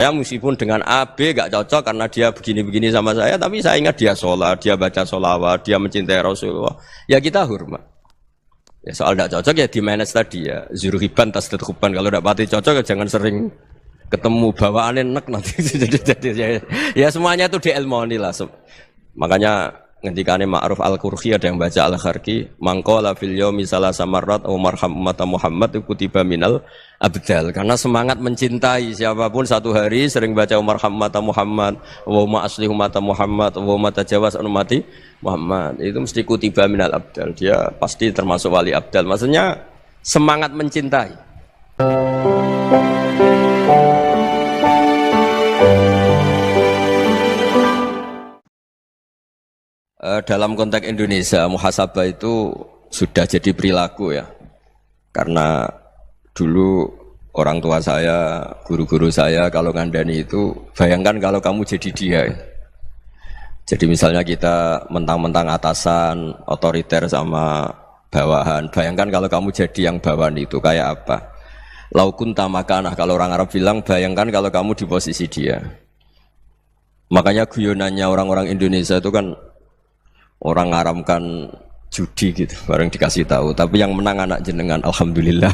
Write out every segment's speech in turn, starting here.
Saya meskipun dengan A, B gak cocok karena dia begini-begini sama saya, tapi saya ingat dia sholat, dia baca sholawat, dia mencintai Rasulullah. Ya kita hormat. Ya soal gak cocok ya di manage tadi ya. Zuruhiban tas tetkuban. Kalau gak pati cocok ya jangan sering ketemu bawaannya enak nanti. Ya semuanya itu diilmoni lah. Makanya ngendikane Ma'ruf Al-Qurhi ada yang baca Al-Kharqi, mangqala fil yaumi salasa marrat aw marham ummata Muhammad kutiba minal abdal. Karena semangat mencintai siapapun satu hari sering baca marham ummata Muhammad, wa ma aslihu ummata Muhammad, wa ma tajawaz an ummati Muhammad. Itu mesti kutiba minal abdal. Dia pasti termasuk wali abdal. Maksudnya semangat mencintai. Dalam konteks Indonesia, muhasabah itu sudah jadi perilaku ya. Karena dulu orang tua saya, guru-guru saya kalau ngandani itu, bayangkan kalau kamu jadi dia. Jadi misalnya kita mentang-mentang atasan, otoriter sama bawahan. Bayangkan kalau kamu jadi yang bawahan itu kayak apa? Laukun tamakanah, kalau orang Arab bilang, bayangkan kalau kamu di posisi dia. Makanya guyonannya orang-orang Indonesia itu kan orang ngaramkan judi gitu, bareng dikasih tahu. Tapi yang menang anak jenengan, alhamdulillah.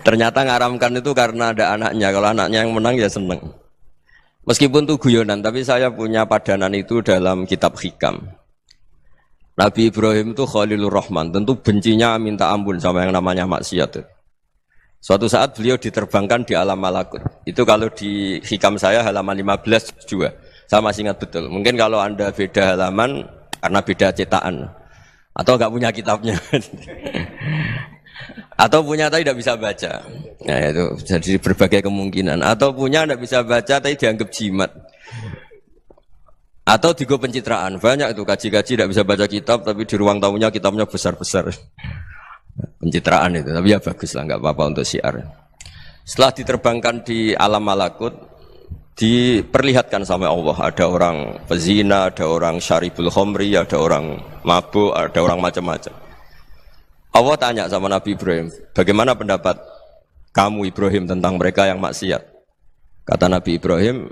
Ternyata ngaramkan itu karena ada anaknya. Kalau anaknya yang menang ya seneng. Meskipun itu guyonan, tapi saya punya padanan itu dalam kitab Hikam. Nabi Ibrahim itu Khalilur Rahman, tentu bencinya minta ampun sama yang namanya maksiat. Suatu saat beliau diterbangkan di alam malakut. Itu kalau di Hikam saya halaman 15 juga. Saya masih ingat betul. Mungkin kalau Anda beda halaman karena beda cetakan atau enggak punya kitabnya atau punya tapi tidak bisa baca. Nah itu jadi berbagai kemungkinan. Atau punya tidak bisa baca tapi dianggap jimat. Atau digo pencitraan. Banyak itu kaji-kaji tidak bisa baca kitab tapi di ruang tamunya kitabnya besar-besar. Pencitraan itu. Tapi ya bagus lah, enggak apa-apa untuk syiar. Setelah diterbangkan di alam malakut, diperlihatkan sama Allah, ada orang pezina, ada orang syaribul khomri, ada orang mabuk, ada orang macam-macam. Allah tanya sama Nabi Ibrahim, bagaimana pendapat kamu Ibrahim tentang mereka yang maksiat? Kata Nabi Ibrahim,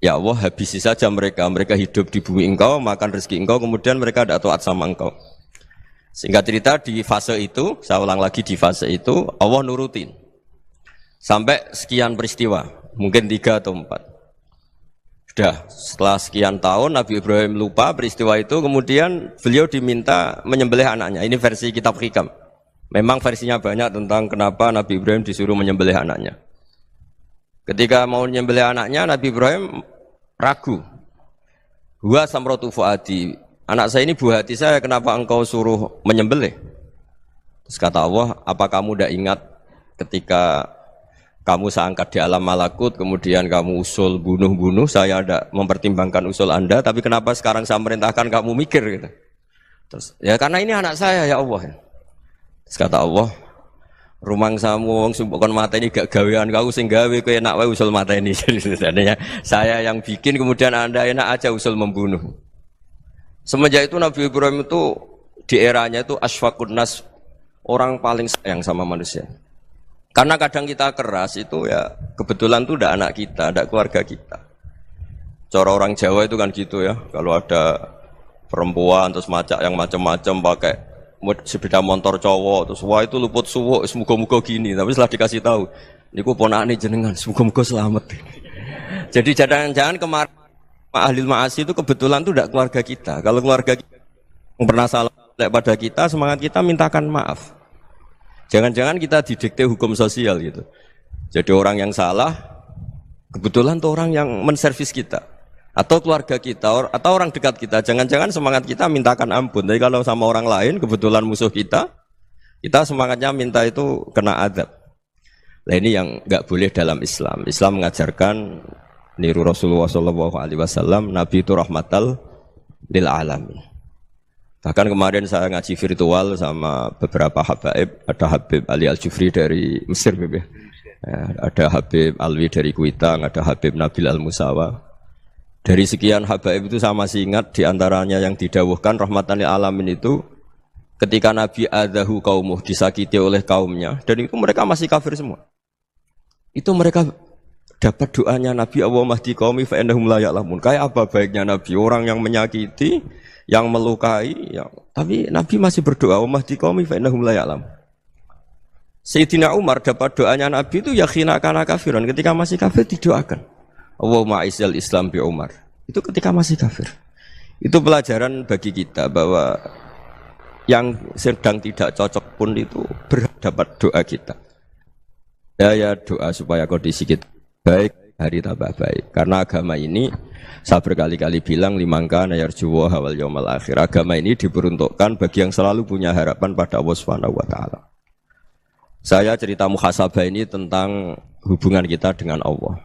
ya Allah habisi saja mereka, mereka hidup di bumi engkau, makan rezeki engkau, kemudian mereka tidak taat sama engkau. Singkat cerita di fase itu, saya ulang lagi di fase itu, Allah nurutin. Sampai sekian peristiwa, mungkin 3 atau 4. Sudah, setelah sekian tahun Nabi Ibrahim lupa peristiwa itu, kemudian beliau diminta menyembelih anaknya. Ini versi kitab Hikam. Memang versinya banyak tentang kenapa Nabi Ibrahim disuruh menyembelih anaknya. Ketika mau menyembelih anaknya, Nabi Ibrahim ragu. Huwa samratu fuadi. Anak saya ini buah hati saya, kenapa engkau suruh menyembelih? Terus kata Allah, apa kamu tidak ingat ketika kamu saya angkat di alam malakut, kemudian kamu usul bunuh-bunuh, saya ada mempertimbangkan usul Anda, tapi kenapa sekarang saya merintahkan kamu mikir gitu. Terus, ya karena ini anak saya ya Allah. Terus kata Allah, rumang samu wong sumpukon mata ini gak gawean kau sing gawe kowe enak wae usul mata ini. Jadi sebenarnya saya yang bikin, kemudian Anda enak aja usul membunuh. Semenjak itu Nabi Ibrahim itu di eranya itu asfaqun nas, orang paling sayang sama manusia. Karena kadang kita keras itu ya kebetulan itu udah anak kita, ada keluarga kita. Cara orang Jawa itu kan gitu ya, kalau ada perempuan terus macak yang macam-macam pakai sepeda motor cowok terus wah itu luput suwuk, semoga-moga gini. Tapi setelah dikasih tahu, niku ponakane jenengan, semoga-moga selamat. Jadi jangan-jangan kemarin ahli ma'asi itu kebetulan itu udah keluarga kita. Kalau keluarga kita yang pernah salah pada kita, semangat kita mintakan maaf. Jangan-jangan kita didikte hukum sosial gitu. Jadi orang yang salah, kebetulan tuh orang yang menservis kita. Atau keluarga kita, atau orang dekat kita. Jangan-jangan semangat kita mintakan ampun. Tapi kalau sama orang lain, kebetulan musuh kita semangatnya minta itu kena adab. Nah ini yang nggak boleh dalam Islam. Islam mengajarkan, niru Rasulullah SAW, Nabi itu rahmatal lil alamin. Bahkan kemarin saya ngaji virtual sama beberapa habaib, ada Habib Ali Al-Jufri dari Mesir, ya, ada Habib Alwi dari Kuitang, ada Habib Nabil Al-Musawa. Dari sekian habaib itu saya masih ingat diantaranya yang didawuhkan rahmatan lil alamin itu ketika Nabi adahu kaumuh, disakiti oleh kaumnya, dan itu mereka masih kafir semua. Itu mereka dapat doanya Nabi Allahumma hdi qaumi fa innahum la ya'lamun. Kayak apa baiknya Nabi? Orang yang menyakiti, yang melukai, tapi Nabi masih berdoa Allahumma hdi qaumi fa innahum la ya'lamun. Sayyidina Umar dapat doanya Nabi itu ya khina kana kafiran, ketika masih kafir didoakan. Allahumma aizzal Islam bi Umar. Itu ketika masih kafir. Itu pelajaran bagi kita bahwa yang sedang tidak cocok pun itu berdapat doa kita. Ya doa supaya kondisi kita baik, hari tambah baik. Karena agama ini saya berkali-kali bilang limangka nayarjuwa hawal yaumal akhir. Agama ini diperuntukkan bagi yang selalu punya harapan pada Allah Subhanahu wa taala. Saya cerita muhasabah ini tentang hubungan kita dengan Allah.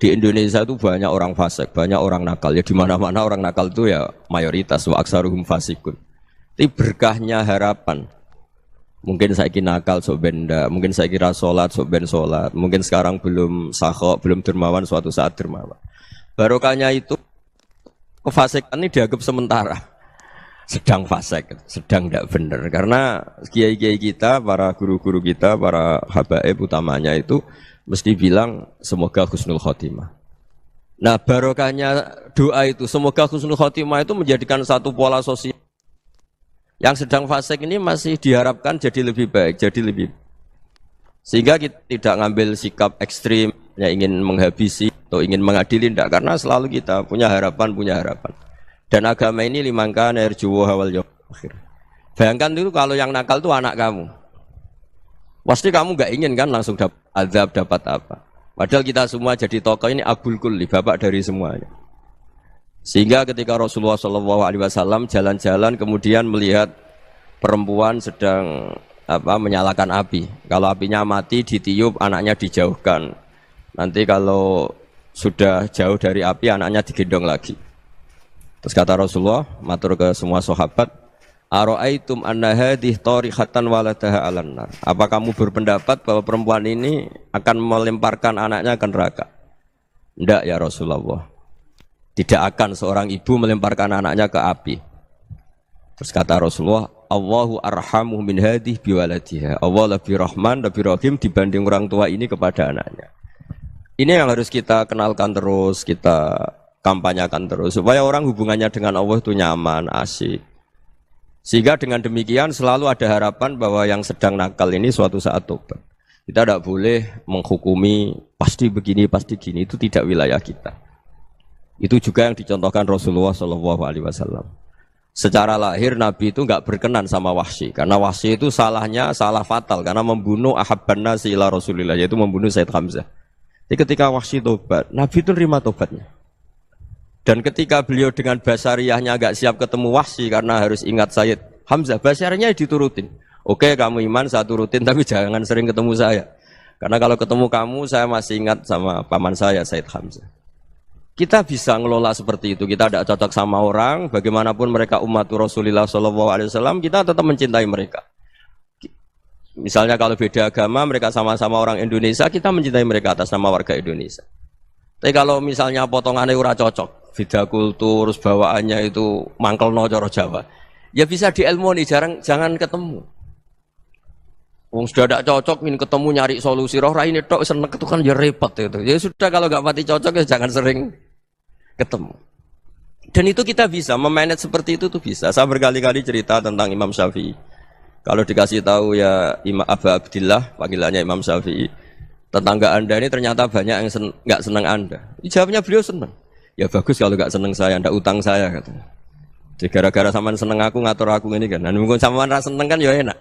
Di Indonesia itu banyak orang fasik, banyak orang nakal. Ya di mana-mana orang nakal itu ya mayoritas wa aksaruhum fasikun. Tapi berkahnya harapan. Mungkin saya kira nakal sok benda, mungkin saya kira sholat sok ben sholat, mungkin sekarang belum sakhok, belum dermawan, suatu saat dermawan. Barokahnya itu kefasikan ini dianggap sementara, sedang fasik, sedang tidak benar. Karena kiai-kiai kita, para guru-guru kita, para habaib utamanya itu mesti bilang semoga husnul khotimah. Nah barokahnya doa itu semoga husnul khotimah itu menjadikan satu pola sosial. Yang sedang fasik ini masih diharapkan jadi lebih baik, jadi lebih. Sehingga kita tidak ngambil sikap ekstrim, ya ingin menghabisi atau ingin mengadili, tidak. Karena selalu kita punya harapan. Dan agama ini limangka nerjuwo hawal yaumil akhir. Bayangkan dulu kalau yang nakal itu anak kamu. Pasti kamu nggak ingin kan langsung dapat azab, dapat apa. Padahal kita semua jadi tokoh ini abul kulli, bapak dari semuanya. Sehingga ketika Rasulullah SAW jalan-jalan kemudian melihat perempuan sedang menyalakan api. Kalau apinya mati ditiup, anaknya dijauhkan. Nanti kalau sudah jauh dari api, anaknya digendong lagi. Terus kata Rasulullah, matur ke semua sahabat, Aro'aitum anna hadih tarihatan waladaha alan nar. Apa kamu berpendapat bahwa perempuan ini akan melemparkan anaknya ke neraka? Tidak ya Rasulullah. Tidak akan seorang ibu melemparkan anaknya ke api. Terus kata Rasulullah, Allahu arhamu min hadih biwaladiha. Allah lebih rahman, lebih rahim dibanding orang tua ini kepada anaknya. Ini yang harus kita kenalkan terus, kita kampanyakan terus. Supaya orang hubungannya dengan Allah itu nyaman, asik. Sehingga dengan demikian selalu ada harapan bahwa yang sedang nakal ini suatu saat tobat. Kita tidak boleh menghukumi pasti begini, pasti gini. Itu tidak wilayah kita. Itu juga yang dicontohkan Rasulullah SAW. Secara lahir Nabi itu enggak berkenan sama Wahsy, karena Wahsy itu salahnya salah fatal karena membunuh ahabban nasi ila Rasulillah, yaitu membunuh Sayyid Hamzah. Jadi ketika Wahsy tobat, Nabi itu nerima tobatnya. Dan ketika beliau dengan basariyahnya enggak siap ketemu Wahsy karena harus ingat Sayyid Hamzah, basariyahnya diturutin. Oke, kamu iman saya turutin, tapi jangan sering ketemu saya. Karena kalau ketemu kamu saya masih ingat sama paman saya Sayyid Hamzah. Kita bisa ngelola seperti itu. Kita tidak cocok sama orang, bagaimanapun mereka umat Rasulullah SAW, kita tetap mencintai mereka. Misalnya kalau beda agama, mereka sama-sama orang Indonesia, kita mencintai mereka atas nama warga Indonesia. Tapi kalau misalnya potongannya ora cocok, beda kultur, bawaannya itu mangkel no coro Jawa, ya bisa diilmoni, jangan ketemu. Wong sudah tidak cocok, ingin ketemu nyari solusi. Roh ini tok seneng itu kan ya repot itu. Ya sudah kalau nggak mati cocok ya jangan sering ketemu. Dan itu kita bisa memanage seperti itu tuh bisa. Saya berkali-kali cerita tentang Imam Syafi'i. Kalau dikasih tahu ya Imam Abu Abdillah, panggilannya Imam Syafi'i, tetangga anda ini ternyata banyak yang nggak senang anda. Jawabnya beliau senang. Ya bagus kalau nggak senang saya, ndak utang saya katanya. Jadi gara-gara saman seneng aku ngatur aku ini kan. Dan mungkin saman rasa seneng kan ya enak.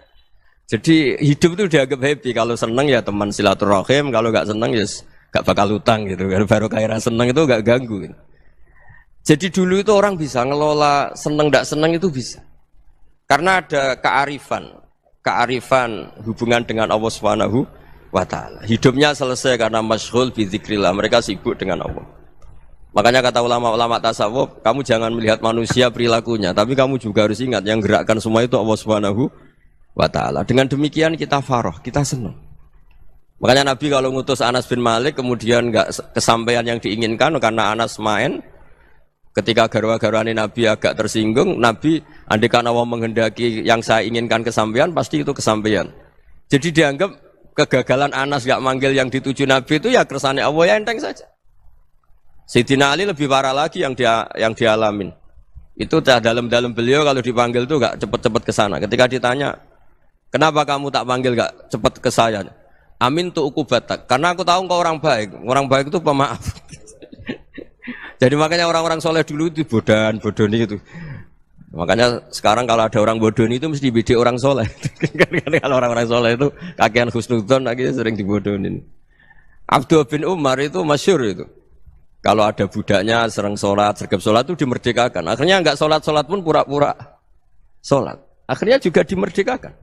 Jadi hidup itu dianggap happy. Kalau seneng ya teman silaturahim, kalau nggak seneng ya nggak bakal utang gitu. Baru kayak seneng itu nggak ganggu. Gitu. Jadi dulu itu orang bisa ngelola seneng nggak seneng itu bisa. Karena ada kearifan hubungan dengan Allah Subhanahu wa taala. Hidupnya selesai karena masyghul bi dzikrillah. Mereka sibuk dengan Allah. Makanya kata ulama-ulama tasawuf, kamu jangan melihat manusia perilakunya, tapi kamu juga harus ingat yang gerakkan semua itu Allah Subhanahu wa ta'ala. Dengan demikian kita farah, kita senang. Makanya Nabi kalau ngutus Anas bin Malik kemudian enggak kesampaian yang diinginkan karena Anas main, ketika garwa-garwani Nabi agak tersinggung, Nabi andaikan Allah menghendaki yang saya inginkan kesampaian, pasti itu kesampaian. Jadi dianggap kegagalan Anas gak manggil yang dituju Nabi itu ya kersane Allah, ya enteng saja. Sayyidina Ali lebih parah lagi yang dialamin. Itu dalam beliau kalau dipanggil tuh gak cepet-cepet ke sana. Ketika ditanya, kenapa kamu tak panggil gak cepet ke saya? Amin tuh ukubatak. Karena aku tahu kau orang baik. Orang baik itu pemaaf. Jadi makanya orang-orang soleh dulu itu bodoni itu. Makanya sekarang kalau ada orang bodoni itu mesti dibidik orang soleh. Kalau orang-orang soleh itu kakean husnudzon akhirnya sering dibodonin. Abdul bin Umar itu masyhur itu. Kalau ada budaknya sering sholat, sergap sholat itu dimerdekakan. Akhirnya enggak sholat pun pura-pura sholat. Akhirnya juga dimerdekakan.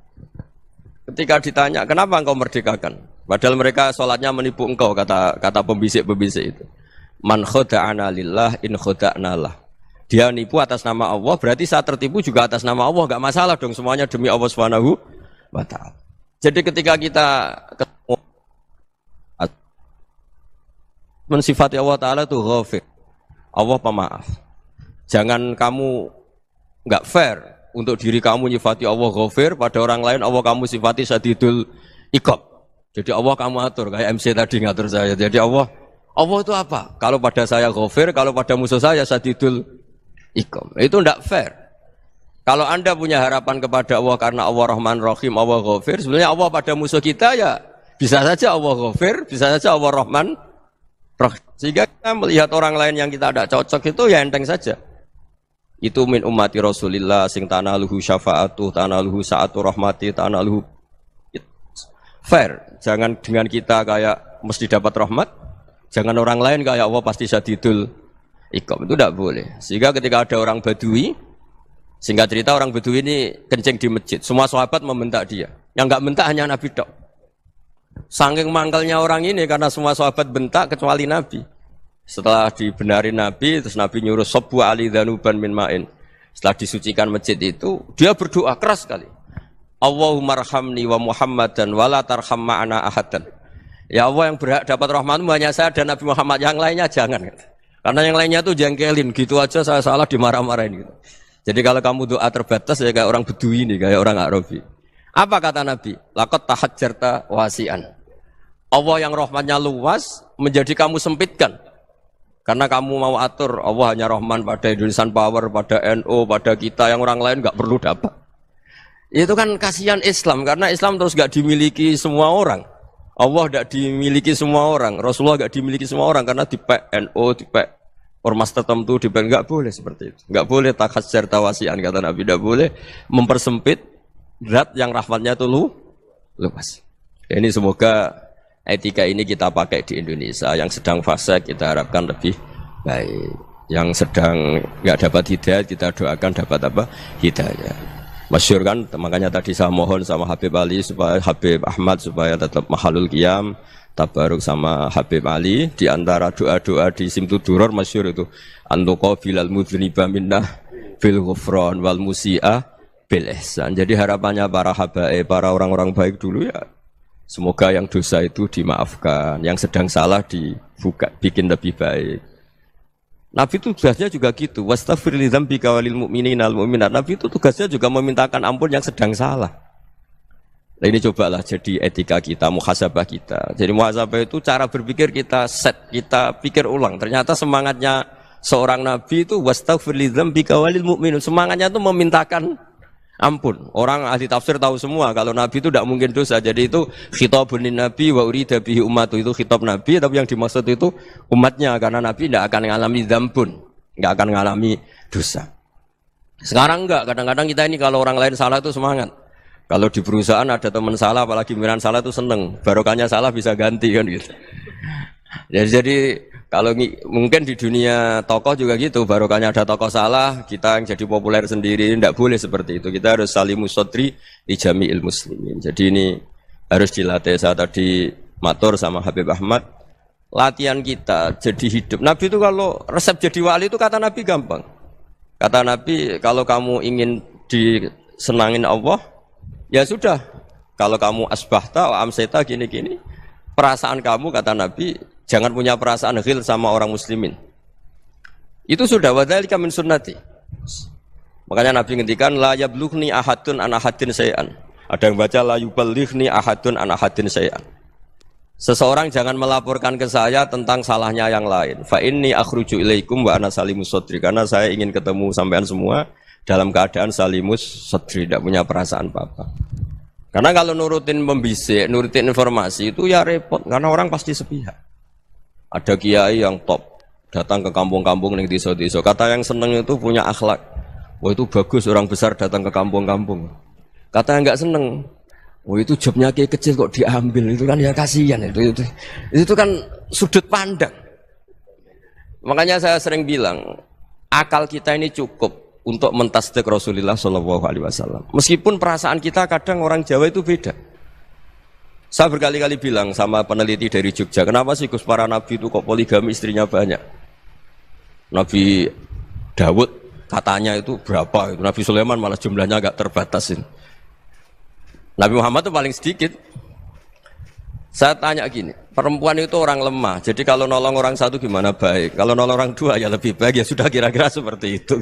Ketika ditanya, kenapa engkau merdekakan? Padahal mereka sholatnya menipu engkau, kata pembisik-pembisik itu. Man khoda'ana lillah in khoda'na lah. Dia nipu atas nama Allah, berarti saat tertipu juga atas nama Allah. Enggak masalah dong, semuanya demi Allah Subhanahu wa ta'ala. Jadi ketika kita ketemu mensifati Allah Ta'ala itu ghafir, Allah pemaaf. Jangan kamu enggak fair untuk diri kamu nyifati Allah ghafir, pada orang lain Allah kamu sifati syadidul iqab. Jadi Allah kamu atur, kayak MC tadi ngatur saya. Jadi Allah itu apa? Kalau pada saya ghafir, kalau pada musuh saya syadidul iqab. Itu tidak fair. Kalau Anda punya harapan kepada Allah karena Allah Rahman Rahim, Allah ghafir, sebenarnya Allah pada musuh kita ya bisa saja Allah ghafir, bisa saja Allah Rahman Rahim. Sehingga kita melihat orang lain yang kita tidak cocok itu ya enteng saja. Itu min ummati Rasulillah sing tanaluhu syafa'atu, tanaluhu sa'atu rahmati, tanaluhu fair. Jangan dengan kita kayak mesti dapat rahmat, jangan orang lain kayak Allah pasti syadidul iqab. Itu tidak boleh. Sehingga ketika ada orang Badui, singkat cerita orang Badui ini kencing di masjid, semua sahabat membentak dia. Yang enggak bentak hanya Nabi tok. Saking mangkalnya orang ini karena semua sahabat bentak kecuali Nabi. Setelah dibenarin Nabi, terus Nabi nyuruh Sobbu Ali Dhanuban min ma'in. Setelah disucikan masjid itu, dia berdoa keras sekali. Allahumma arhamni wa Muhammadan wa la tarham ma'ana ahadan. Ya Allah, yang berhak dapat rahmatmu hanya saya dan Nabi Muhammad, yang lainnya jangan. Karena yang lainnya tuh jengkelin, gitu aja saya salah dimarah-marahin gitu. Jadi kalau kamu doa terbatas ya kayak orang Bedui ini, kayak orang Arabi. Apa kata Nabi? Laqad tahajjarta wasi'an. Allah yang rahmatnya luas menjadi kamu sempitkan. Karena kamu mau atur Allah hanya Rahman pada Indonesian Power, pada NU, pada kita yang orang lain nggak perlu dapat. Itu kan kasihan Islam karena Islam terus nggak dimiliki semua orang. Allah nggak dimiliki semua orang, Rasulullah nggak dimiliki semua orang karena dipek NU, dipek ormas tertentu, dipek nggak boleh seperti itu. Nggak boleh takhasyar tawasian kata Nabi, nggak boleh mempersempit zat yang rahmatnya itu luas. Ini semoga etika ini kita pakai di Indonesia. Yang sedang fase kita harapkan lebih baik. Yang sedang nggak dapat hidayah kita doakan dapat apa? Hidayah. Masyhur kan, makanya tadi saya mohon sama Habib Ali supaya Habib Ahmad supaya tetap mahalul qiyam, tabaruk sama Habib Ali. Di antara doa-doa di Simtud Duror masyhur itu antuqa bilal mudhniba minnah bil ghufran wal musi'ah bil ihsan. Jadi harapannya para habaib, para orang-orang baik dulu ya, semoga yang dosa itu dimaafkan, yang sedang salah dibuka, bikin lebih baik. Nabi itu tugasnya juga gitu. Wastaghfir li dzambika walil mu'minina wal mu'minat. Nabi itu tugasnya juga memintakan ampun yang sedang salah. Nah ini cobalah jadi etika kita, muhasabah kita. Jadi muhasabah itu cara berpikir kita set, kita pikir ulang. Ternyata semangatnya seorang nabi itu wastaghfir li dzambika walil mu'minun. Semangatnya itu memintakan ampun. Orang ahli tafsir tahu semua kalau Nabi itu tidak mungkin dosa. Jadi itu khitabun lin Nabi wa urida bihi ummatu, itu khitab Nabi, tapi yang dimaksud itu umatnya karena Nabi tidak akan mengalami dzambun, tidak akan mengalami dosa. Sekarang enggak, kadang-kadang kita ini kalau orang lain salah itu semangat. Kalau di perusahaan ada teman salah, apalagi miran salah itu seneng. Barokahnya salah bisa ganti kan gitu. Jadi kalau mungkin di dunia tokoh juga gitu, barokahnya ada tokoh salah, kita yang jadi populer sendiri, tidak boleh seperti itu. Kita harus salimus sodri di jami'il muslimin. Jadi ini harus dilatih. Saya tadi matur sama Habib Ahmad, latihan kita jadi hidup. Nabi itu kalau resep jadi wali itu kata Nabi gampang. Kata Nabi, kalau kamu ingin disenangin Allah, ya sudah. Kalau kamu asbahta, amseta, gini-gini, perasaan kamu kata Nabi, jangan punya perasaan ghil sama orang muslimin. Itu sudah wadzalika min sunnati. Makanya Nabi ngendikan la yablughni ahadun an ahadin syai'an Ada yang baca la yuballighni ahadun an ahadin syai'an. Seseorang jangan melaporkan ke saya tentang salahnya yang lain. Fa inni akhruju ilaikum wa ana salimus sadri. Karena saya ingin ketemu sampean semua dalam keadaan salimus sadri, tidak punya perasaan apa-apa. Karena kalau nurutin pembisik, nurutin informasi itu ya repot, karena orang pasti sepihak. Ada kiai yang top datang ke kampung-kampung ning desa-desa. Kata yang seneng itu punya akhlak. Wah itu bagus orang besar datang ke kampung-kampung. Kata yang enggak seneng, oh itu jobnya kayak kecil kok diambil, itu kan ya kasihan itu kan sudut pandang. Makanya saya sering bilang akal kita ini cukup untuk mentasdik Rasulullah Shallallahu Alaihi Wasallam. Meskipun perasaan kita kadang orang Jawa itu beda. Saya berkali-kali bilang sama peneliti dari Jogja, kenapa sih Gus para nabi itu kok poligami istrinya banyak? Nabi Dawud katanya itu berapa? Itu Nabi Sulaiman malah jumlahnya agak terbatasin. Nabi Muhammad itu paling sedikit. Saya tanya gini, perempuan itu orang lemah, jadi kalau nolong orang satu gimana baik, kalau nolong orang dua ya lebih baik, ya sudah kira-kira seperti itu.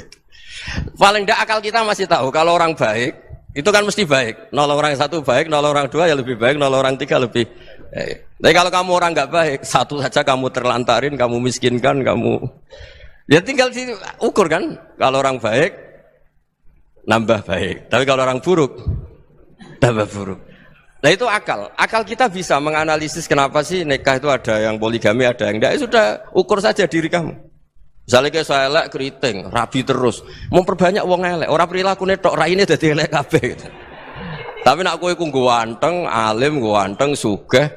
Paling tidak akal kita masih tahu kalau orang baik itu kan mesti baik, nolong orang satu baik, nolong orang dua ya lebih baik, nolong orang tiga lebih baik. Tapi kalau kamu orang nggak baik, satu saja kamu terlantarin, kamu miskinkan, kamu ya tinggal ukur kan, kalau orang baik nambah baik, tapi kalau orang buruk tambah buruk. Nah itu akal. Akal kita bisa menganalisis kenapa sih nikah itu ada yang poligami, ada yang enggak. Ya sudah, ukur saja diri kamu. Misalnya kayak saya elek keriting, rabi terus. Memperbanyak wong elek. Orang perilaku netok raine dadi elek kabeh gitu. Tapi nak kowe ku ganteng, alim, ganteng, sugih.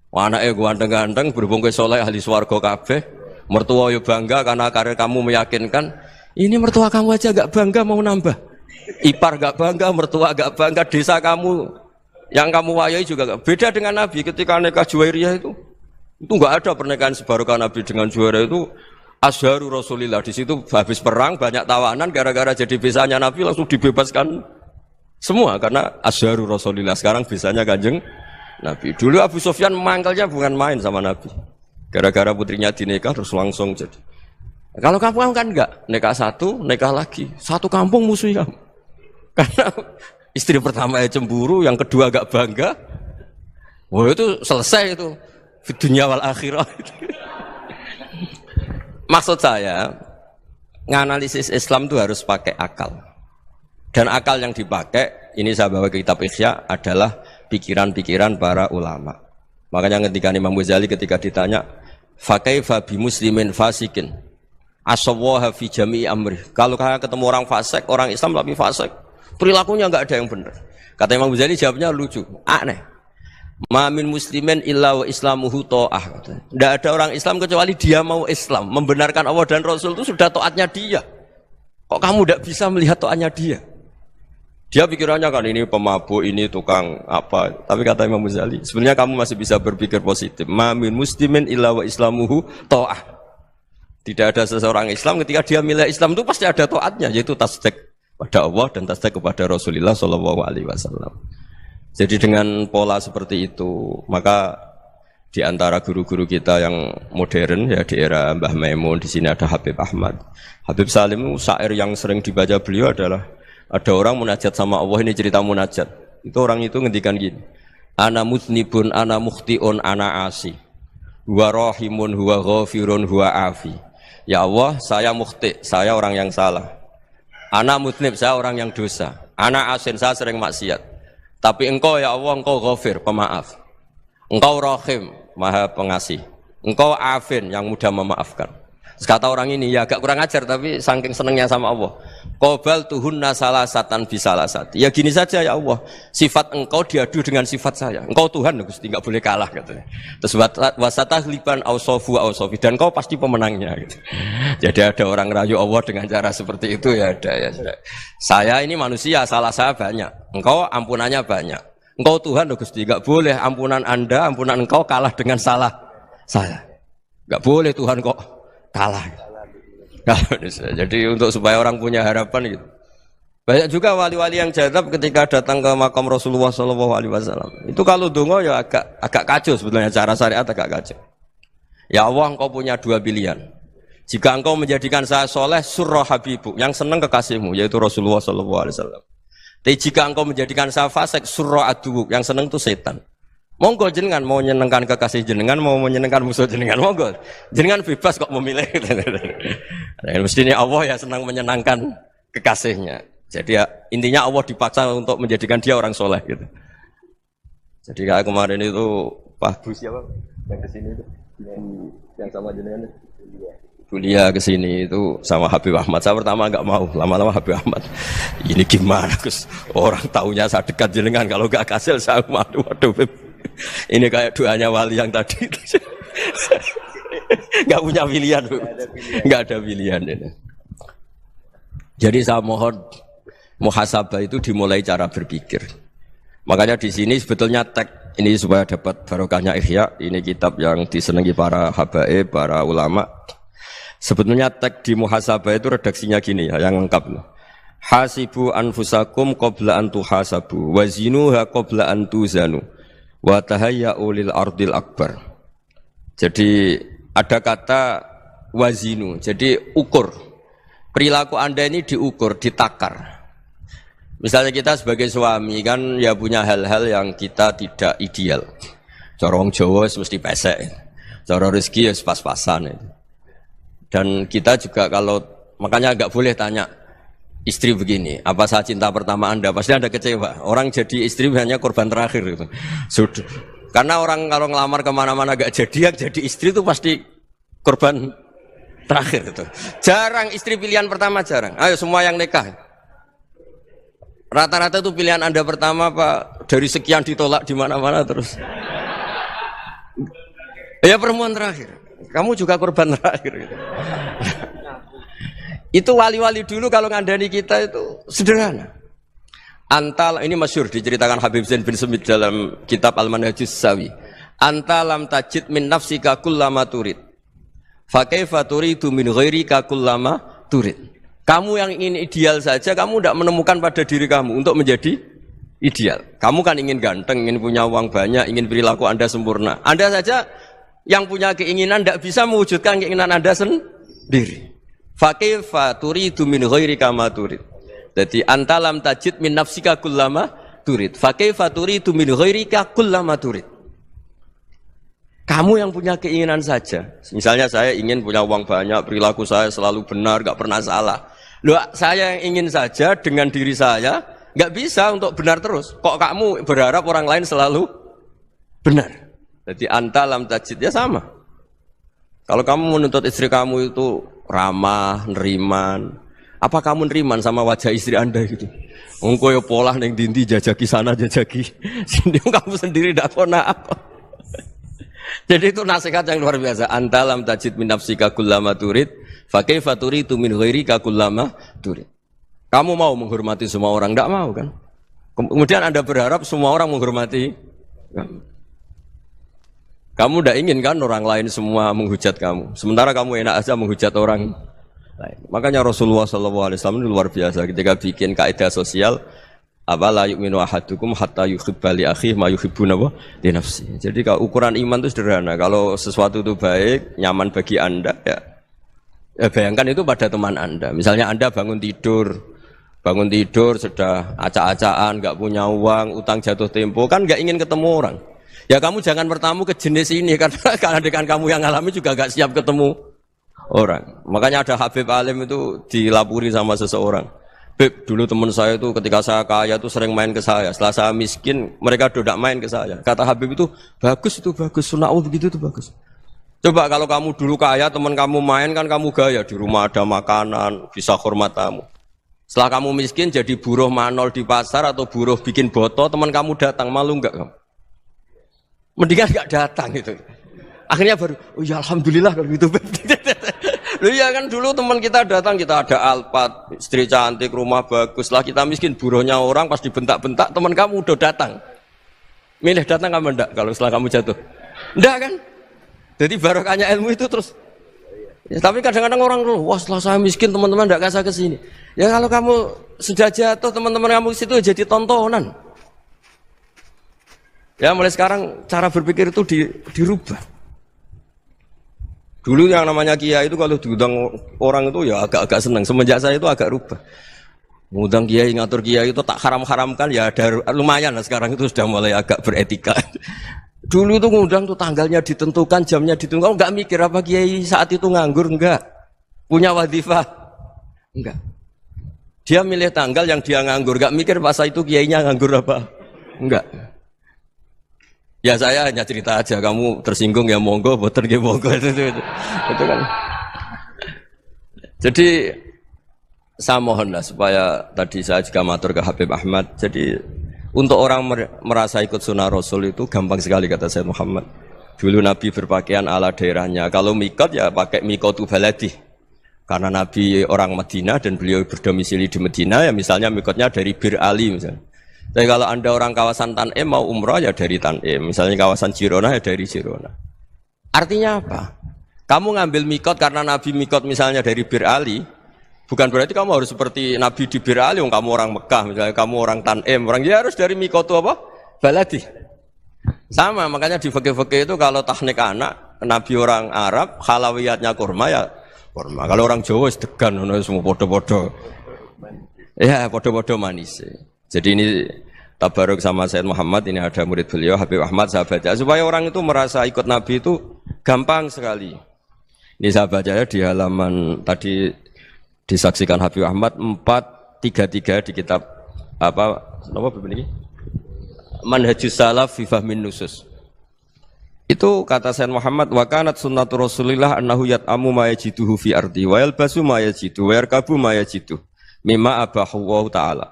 Anake ganteng-ganteng, berhubung kowe saleh ahli swarga kabeh. Mertua yo bangga karena karir kamu meyakinkan. Ini mertua kamu aja enggak bangga mau nambah. Ipar gak bangga, mertua gak bangga, desa kamu yang kamu wayai juga gak. Beda dengan Nabi ketika nikah Juwairiyah itu gak ada pernikahan sebarokah Nabi dengan Juwairiyah itu asharu Rasulillah. Di situ habis perang banyak tawanan, gara-gara jadi besanya Nabi langsung dibebaskan semua karena asharu Rasulillah. Sekarang besanya Kanjeng Nabi. Dulu Abu Sufyan mangkalnya bukan main sama Nabi, gara-gara putrinya dinikah terus langsung jadi. Kalau kamu kan enggak, nikah satu, nikah lagi, satu kampung musuhi kamu. Karena istri pertama ya cemburu, yang kedua agak bangga. Wah itu selesai itu di dunia wal akhirah. Maksud saya, nganalisis Islam itu harus pakai akal. Dan akal yang dipakai, ini saya bawa ke kitab Ihya, adalah pikiran-pikiran para ulama. Makanya ketika Imam Ghazali ketika ditanya, fakaifa bi muslimin fasikin asawwaha fi jami'i amri. Kalau kalian ketemu orang fasik, orang Islam tapi fasik, perilakunya enggak ada yang benar. Kata Imam Ghazali jawabnya lucu, aneh. Ma min muslimin illa wa islamuhu ta'ah. Tidak ada orang Islam kecuali dia mau Islam, membenarkan Allah dan Rasul itu sudah taatnya dia. Kok kamu tidak bisa melihat taatnya dia? Dia pikirannya kan ini pemabuk, ini tukang apa. Tapi kata Imam Ghazali, sebenarnya kamu masih bisa berpikir positif. Ma min muslimin illa wa islamuhu ta'ah. Tidak ada seseorang Islam ketika dia milih Islam itu pasti ada taatnya, yaitu tasdik pada Allah dan tasdik kepada Rasulullah Shallallahu Alaihi Wasallam. Jadi dengan pola seperti itu, maka di antara guru-guru kita yang modern ya di era Mbah Maimun, di sini ada Habib Ahmad, Habib Salim, syair yang sering dibaca beliau adalah ada orang munajat sama Allah, ini cerita munajat. Itu orang itu ngendikan gini, ana mutnibun, ana mukhtiun, ana asi, huwa rahimun, huwa ghafirun, huwa afi. Ya Allah, saya mukhti, saya orang yang salah. Ana mutnib, saya orang yang dosa. Ana asin, saya sering maksiat. Tapi engkau ya Allah, engkau ghafir, pemaaf. Engkau rahim, maha pengasih. Engkau afin, yang mudah memaafkan. Kata orang ini, ya agak kurang ajar, tapi saking senengnya sama Allah. Qobal tuhunna salasatan bisalasati. Ya gini saja ya Allah, sifat engkau diadu dengan sifat saya. Engkau Tuhan, Gusti, enggak boleh kalah katanya. Terus wasatahliban ausofu ausofi, dan engkau pasti pemenangnya gitu. Jadi ada orang rayu Allah dengan cara seperti itu ya ada ya. Saya ini manusia, salah saya banyak. Engkau ampunannya banyak. Engkau Tuhan, Gusti, enggak boleh ampunan Anda, ampunan engkau kalah dengan salah saya. Enggak boleh Tuhan kok kalah. Jadi untuk supaya orang punya harapan gitu. Banyak juga wali-wali yang jadab ketika datang ke makam Rasulullah SAW. Itu kalau dongo ya agak kacau sebetulnya, cara syariat agak kacau. Ya Allah, engkau punya dua pilihan. Jika engkau menjadikan saya soleh, surah habibu, yang senang kekasihmu, yaitu Rasulullah SAW. Tapi jika engkau menjadikan saya fasik, surra adu, yang seneng itu setan. Monggo jenengan mau menyenangkan kekasih jenengan, mau menyenangkan musuh jenengan, monggo. Jenengan bebas kok memilih. Mestinya Allah ya senang menyenangkan kekasihnya. Jadi ya, intinya Allah dipaksa untuk menjadikan dia orang soleh gitu. Jadi kayak kemarin itu Pak Bu siapa yang kesini itu, yang sama jenengan kuliah kesini itu sama Habib Ahmad. Saya pertama nggak mau, lama-lama Habib Ahmad. Ini gimana Gus? Orang taunya saya dekat jenengan, kalau nggak kasil saya waduh Beb. Ini kayak doanya wali yang tadi. Nggak punya pilihan, nggak ada pilihan ini. Jadi saya mohon muhasabah itu dimulai cara berpikir. Makanya di sini sebetulnya tag ini supaya dapat barokahnya Ihya. Ini kitab yang disenangi para habaib, para ulama. Sebetulnya tag di muhasabah itu redaksinya gini ya, yang lengkap. Hasibu anfusakum qabla an tuhasabu wa zinuha qabla an tuzanu wa tahayya'u lil ardil akbar. Jadi ada kata wazinu, jadi ukur. Perilaku Anda ini diukur, ditakar. Misalnya kita sebagai suami kan ya punya hal-hal yang kita tidak ideal. Cara wong Jawa mesti pesek. Cara rezeki ya pas-pasan itu. Dan kita juga kalau makanya enggak boleh tanya istri begini, apa saya cinta pertama Anda? Pasti Anda kecewa. Orang jadi istri hanya korban terakhir itu. Sudah. Karena orang kalau ngelamar kemana-mana enggak jadi istri itu pasti korban terakhir itu. Jarang istri pilihan pertama, jarang. Ayo semua yang nikah. Rata-rata itu pilihan Anda pertama Pak, dari sekian ditolak di mana-mana terus. Ya perempuan terakhir. Kamu juga korban terakhir gitu. Itu wali-wali dulu kalau ngandani kita itu sederhana. Antal ini masyhur diceritakan Habib Zain bin Sumit dalam kitab Al-Manhajus Sawi. Anta lam tajid min nafsika kullama turid. Fa kaifa turidu min ghairika kullama turid. Kamu yang ingin ideal saja kamu tidak menemukan pada diri kamu untuk menjadi ideal. Kamu kan ingin ganteng, ingin punya uang banyak, ingin perilaku Anda sempurna. Anda saja yang punya keinginan tidak bisa mewujudkan keinginan Anda sendiri. Fa kaifa turidu min ghairika ma turid. Jadi anta lam tajid min nafsika kullama turid. Fa kaifa turidu min ghairika kullama turid. Kamu yang punya keinginan saja. Misalnya saya ingin punya uang banyak, perilaku saya selalu benar, enggak pernah salah. Loh, saya yang ingin saja dengan diri saya enggak bisa untuk benar terus. Kok kamu berharap orang lain selalu benar? Jadi anta lam tajid ya sama. Kalau kamu menuntut istri kamu itu ramah, neriman, apa kamu neriman sama wajah istri Anda gitu? Engko ya pola ning dindi jajaki sana jajaki sini kamu sendiri ndak kona apa. Jadi itu nasihat yang luar biasa. Anta lam tajid min nafsika kullama turid, fa kaifa turidu min ghairika kullama turid. Kamu mau menghormati semua orang, ndak mau kan? Kemudian Anda berharap semua orang menghormati kamu. Kamu tidak ingin kan orang lain semua menghujat kamu. Sementara kamu enak aja menghujat orang lain. Makanya Rasulullah SAW itu luar biasa ketika bikin kaidah sosial. Apa la yu'minu ahadukum hatta yuhibba li akhihi ma yuhibbu li nafsi. Jadi kalau ukuran iman itu sederhana. Kalau sesuatu itu baik, nyaman bagi Anda ya bayangkan itu pada teman Anda. Misalnya Anda bangun tidur sudah acak-acakan, enggak punya uang, utang jatuh tempo, kan enggak ingin ketemu orang. Ya kamu jangan bertamu ke jenis ini karena dengan kamu yang alami juga gak siap ketemu orang. Makanya ada Habib Alim itu dilapuri sama seseorang. Beb, dulu teman saya itu ketika saya kaya itu sering main ke saya. Setelah saya miskin, mereka tidak main ke saya. Kata Habib itu bagus, sunah begitu itu bagus. Coba kalau kamu dulu kaya, teman kamu main kan kamu gaya. Di rumah ada makanan, bisa hormat tamu. Setelah kamu miskin jadi buruh manol di pasar atau buruh bikin boto, teman kamu datang, malu enggak kamu? Mendingan enggak datang gitu. Akhirnya baru, oh ya alhamdulillah kalau gitu. Loh ya kan dulu teman kita datang, kita ada Alphard, istri cantik, rumah bagus. Lah kita miskin, buruhnya orang pas dibentak-bentak, teman kamu udah datang. Milih datang kamu enggak kalau setelah kamu jatuh? Enggak kan? Jadi barokahnya ilmu itu terus. Ya, tapi kadang-kadang orang tuh, wah setelah saya miskin teman-teman enggak kasih ke sini. Ya kalau kamu sudah jatuh, teman-teman kamu situ jadi tontonan. Ya mulai sekarang cara berpikir itu dirubah. Dulu yang namanya kiai itu kalau diundang orang itu ya agak-agak senang. Semenjak saya itu agak rubah. Ngundang kiai, ngatur kiai itu tak haram-haramkan ya ada lumayan lah sekarang itu sudah mulai agak beretika. Dulu itu ngundang tuh tanggalnya ditentukan, jamnya ditentukan, enggak mikir apa kiai saat itu nganggur, enggak. Punya wadifah, enggak. Dia milih tanggal yang dia nganggur, enggak mikir pas itu kiainya nganggur apa, enggak. Ya saya hanya cerita aja, kamu tersinggung ya monggo, boten ya monggo itu kan. Jadi saya mohonlah supaya tadi saya juga matur ke Habib Ahmad. Jadi untuk orang merasa ikut sunnah Rasul itu gampang sekali kata Sayyid Muhammad. Dulu Nabi berpakaian ala daerahnya. Kalau mikot ya pakai mikotu baladi. Karena Nabi orang Madinah dan beliau berdomisili di Madinah ya misalnya mikotnya dari Bir Ali misalnya. Tapi kalau anda orang kawasan Tanim mau umrah ya dari Tanim. Misalnya kawasan Jirona ya dari Jirona. Artinya apa? Kamu ngambil mikot karena Nabi mikot misalnya dari Bir Ali. Bukan berarti kamu harus seperti Nabi di Bir Ali. Kamu orang Mekah misalnya kamu orang Tanim. Orang dia harus dari mikot itu apa? Baladi. Sama makanya di fikih-fikih itu kalau teknik anak Nabi orang Arab halawiyatnya kurma ya kurma. Kalau orang Jawa sedegan semua podo-podo. Ya podo-podo manis. Jadi ini tabaruk sama Sayyid Muhammad, ini ada murid beliau Habib Ahmad, saya baca supaya orang itu merasa ikut Nabi itu gampang sekali. Ini saya baca ya di halaman tadi disaksikan Habib Ahmad 433 di kitab apa begini? Manhajus Salaf fi Fahmin Nusus. Itu kata Sayyid Muhammad wa kanat sunnatu Rasulillah annahu yat'amu ma yajiduhu fi ardi wa yalbasu ma yajidu wa yarkabu ma yajidu mimma abahu wa ta'ala.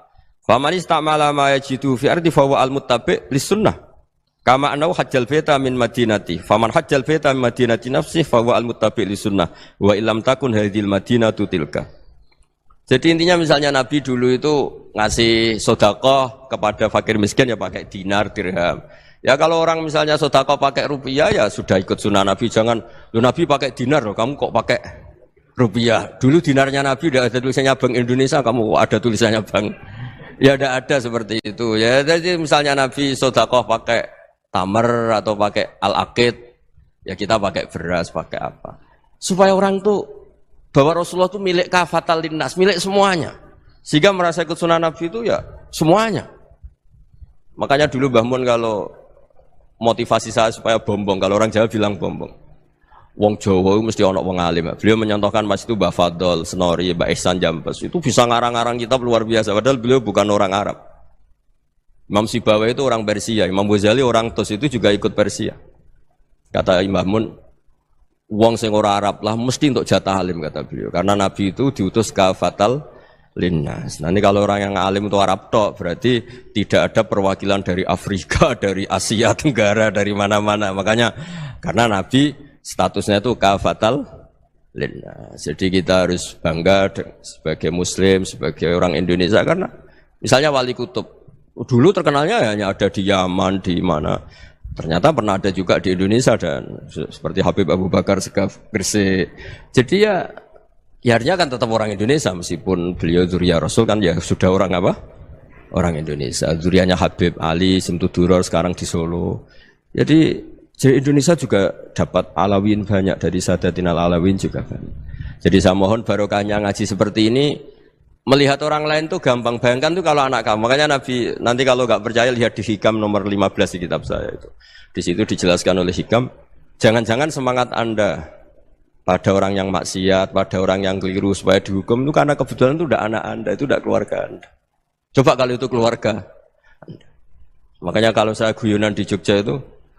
Faman istamala ma yajidu fi ardi fa huwa al-muttabi' lis-sunnah. Kama annahu hajjal baita min madinati. Faman hajjal baita min madinati nafsi fa huwa al-muttabi' lis-sunnah. Wa illam takun hadhil madinatu tilka. Jadi intinya misalnya Nabi dulu itu ngasih sedekah kepada fakir miskin ya pakai dinar, dirham. Ya kalau orang misalnya sedekah pakai rupiah ya sudah ikut sunnah Nabi. Jangan lu Nabi pakai dinar loh, kamu kok pakai rupiah. Dulu dinarnya Nabi udah ada tulisannya Bank Indonesia, kamu ada tulisannya Bank. Ya tidak ada seperti itu. Ya jadi misalnya Nabi sedekah pakai tamar atau pakai al-aqid, ya kita pakai beras, pakai apa? Supaya orang tuh bahwa Rasulullah itu milik kafatal linnas, milik semuanya. Sehingga merasa ikut sunnah Nabi itu ya semuanya. Makanya dulu Mbah Mun kalau motivasi saya supaya bombong, kalau orang Jawa bilang bombong. Wong Jawa mesti ono wong alim. Beliau menyontohkan Mas itu Mbah Fadol, Senori, Mbah Ihsan Jambes. Itu bisa ngarang-ngarang kitab luar biasa. Padahal beliau bukan orang Arab. Imam Sibawai itu orang Persia. Imam Ghazali orang Tos itu juga ikut Persia. Kata Imam Mun, wong sing ora Arab lah mesti untuk jatah alim kata beliau. Karena Nabi itu diutus kafatal linnas. Nah ini kalau orang yang alim itu Arab tok, berarti tidak ada perwakilan dari Afrika, dari Asia Tenggara, dari mana-mana. Makanya karena Nabi statusnya itu kafatal linnas. Jadi kita harus bangga sebagai Muslim, sebagai orang Indonesia karena misalnya Wali Kutub dulu terkenalnya hanya ada di Yaman, di mana. Ternyata pernah ada juga di Indonesia dan seperti Habib Abu Bakar Segaf Gresik. Jadi ya artinya kan tetap orang Indonesia meskipun beliau zuriyah Rasul kan ya sudah orang apa? Orang Indonesia. Zuriyahnya Habib Ali Simtuduror sekarang di Solo. Jadi Indonesia juga dapat alawin banyak dari Sadatinal Alawin juga banyak. Jadi saya mohon barokahnya ngaji seperti ini melihat orang lain tuh gampang. Bayangkan tuh kalau anak kamu. Makanya Nabi nanti kalau nggak percaya lihat di Hikam nomor 15 di kitab saya itu. Di situ dijelaskan oleh Hikam. Jangan-jangan semangat Anda pada orang yang maksiat, pada orang yang keliru supaya dihukum itu karena kebetulan itu udah anak Anda, itu udah keluarga Anda. Coba kalau itu keluarga Anda. Makanya kalau saya guyonan di Jogja itu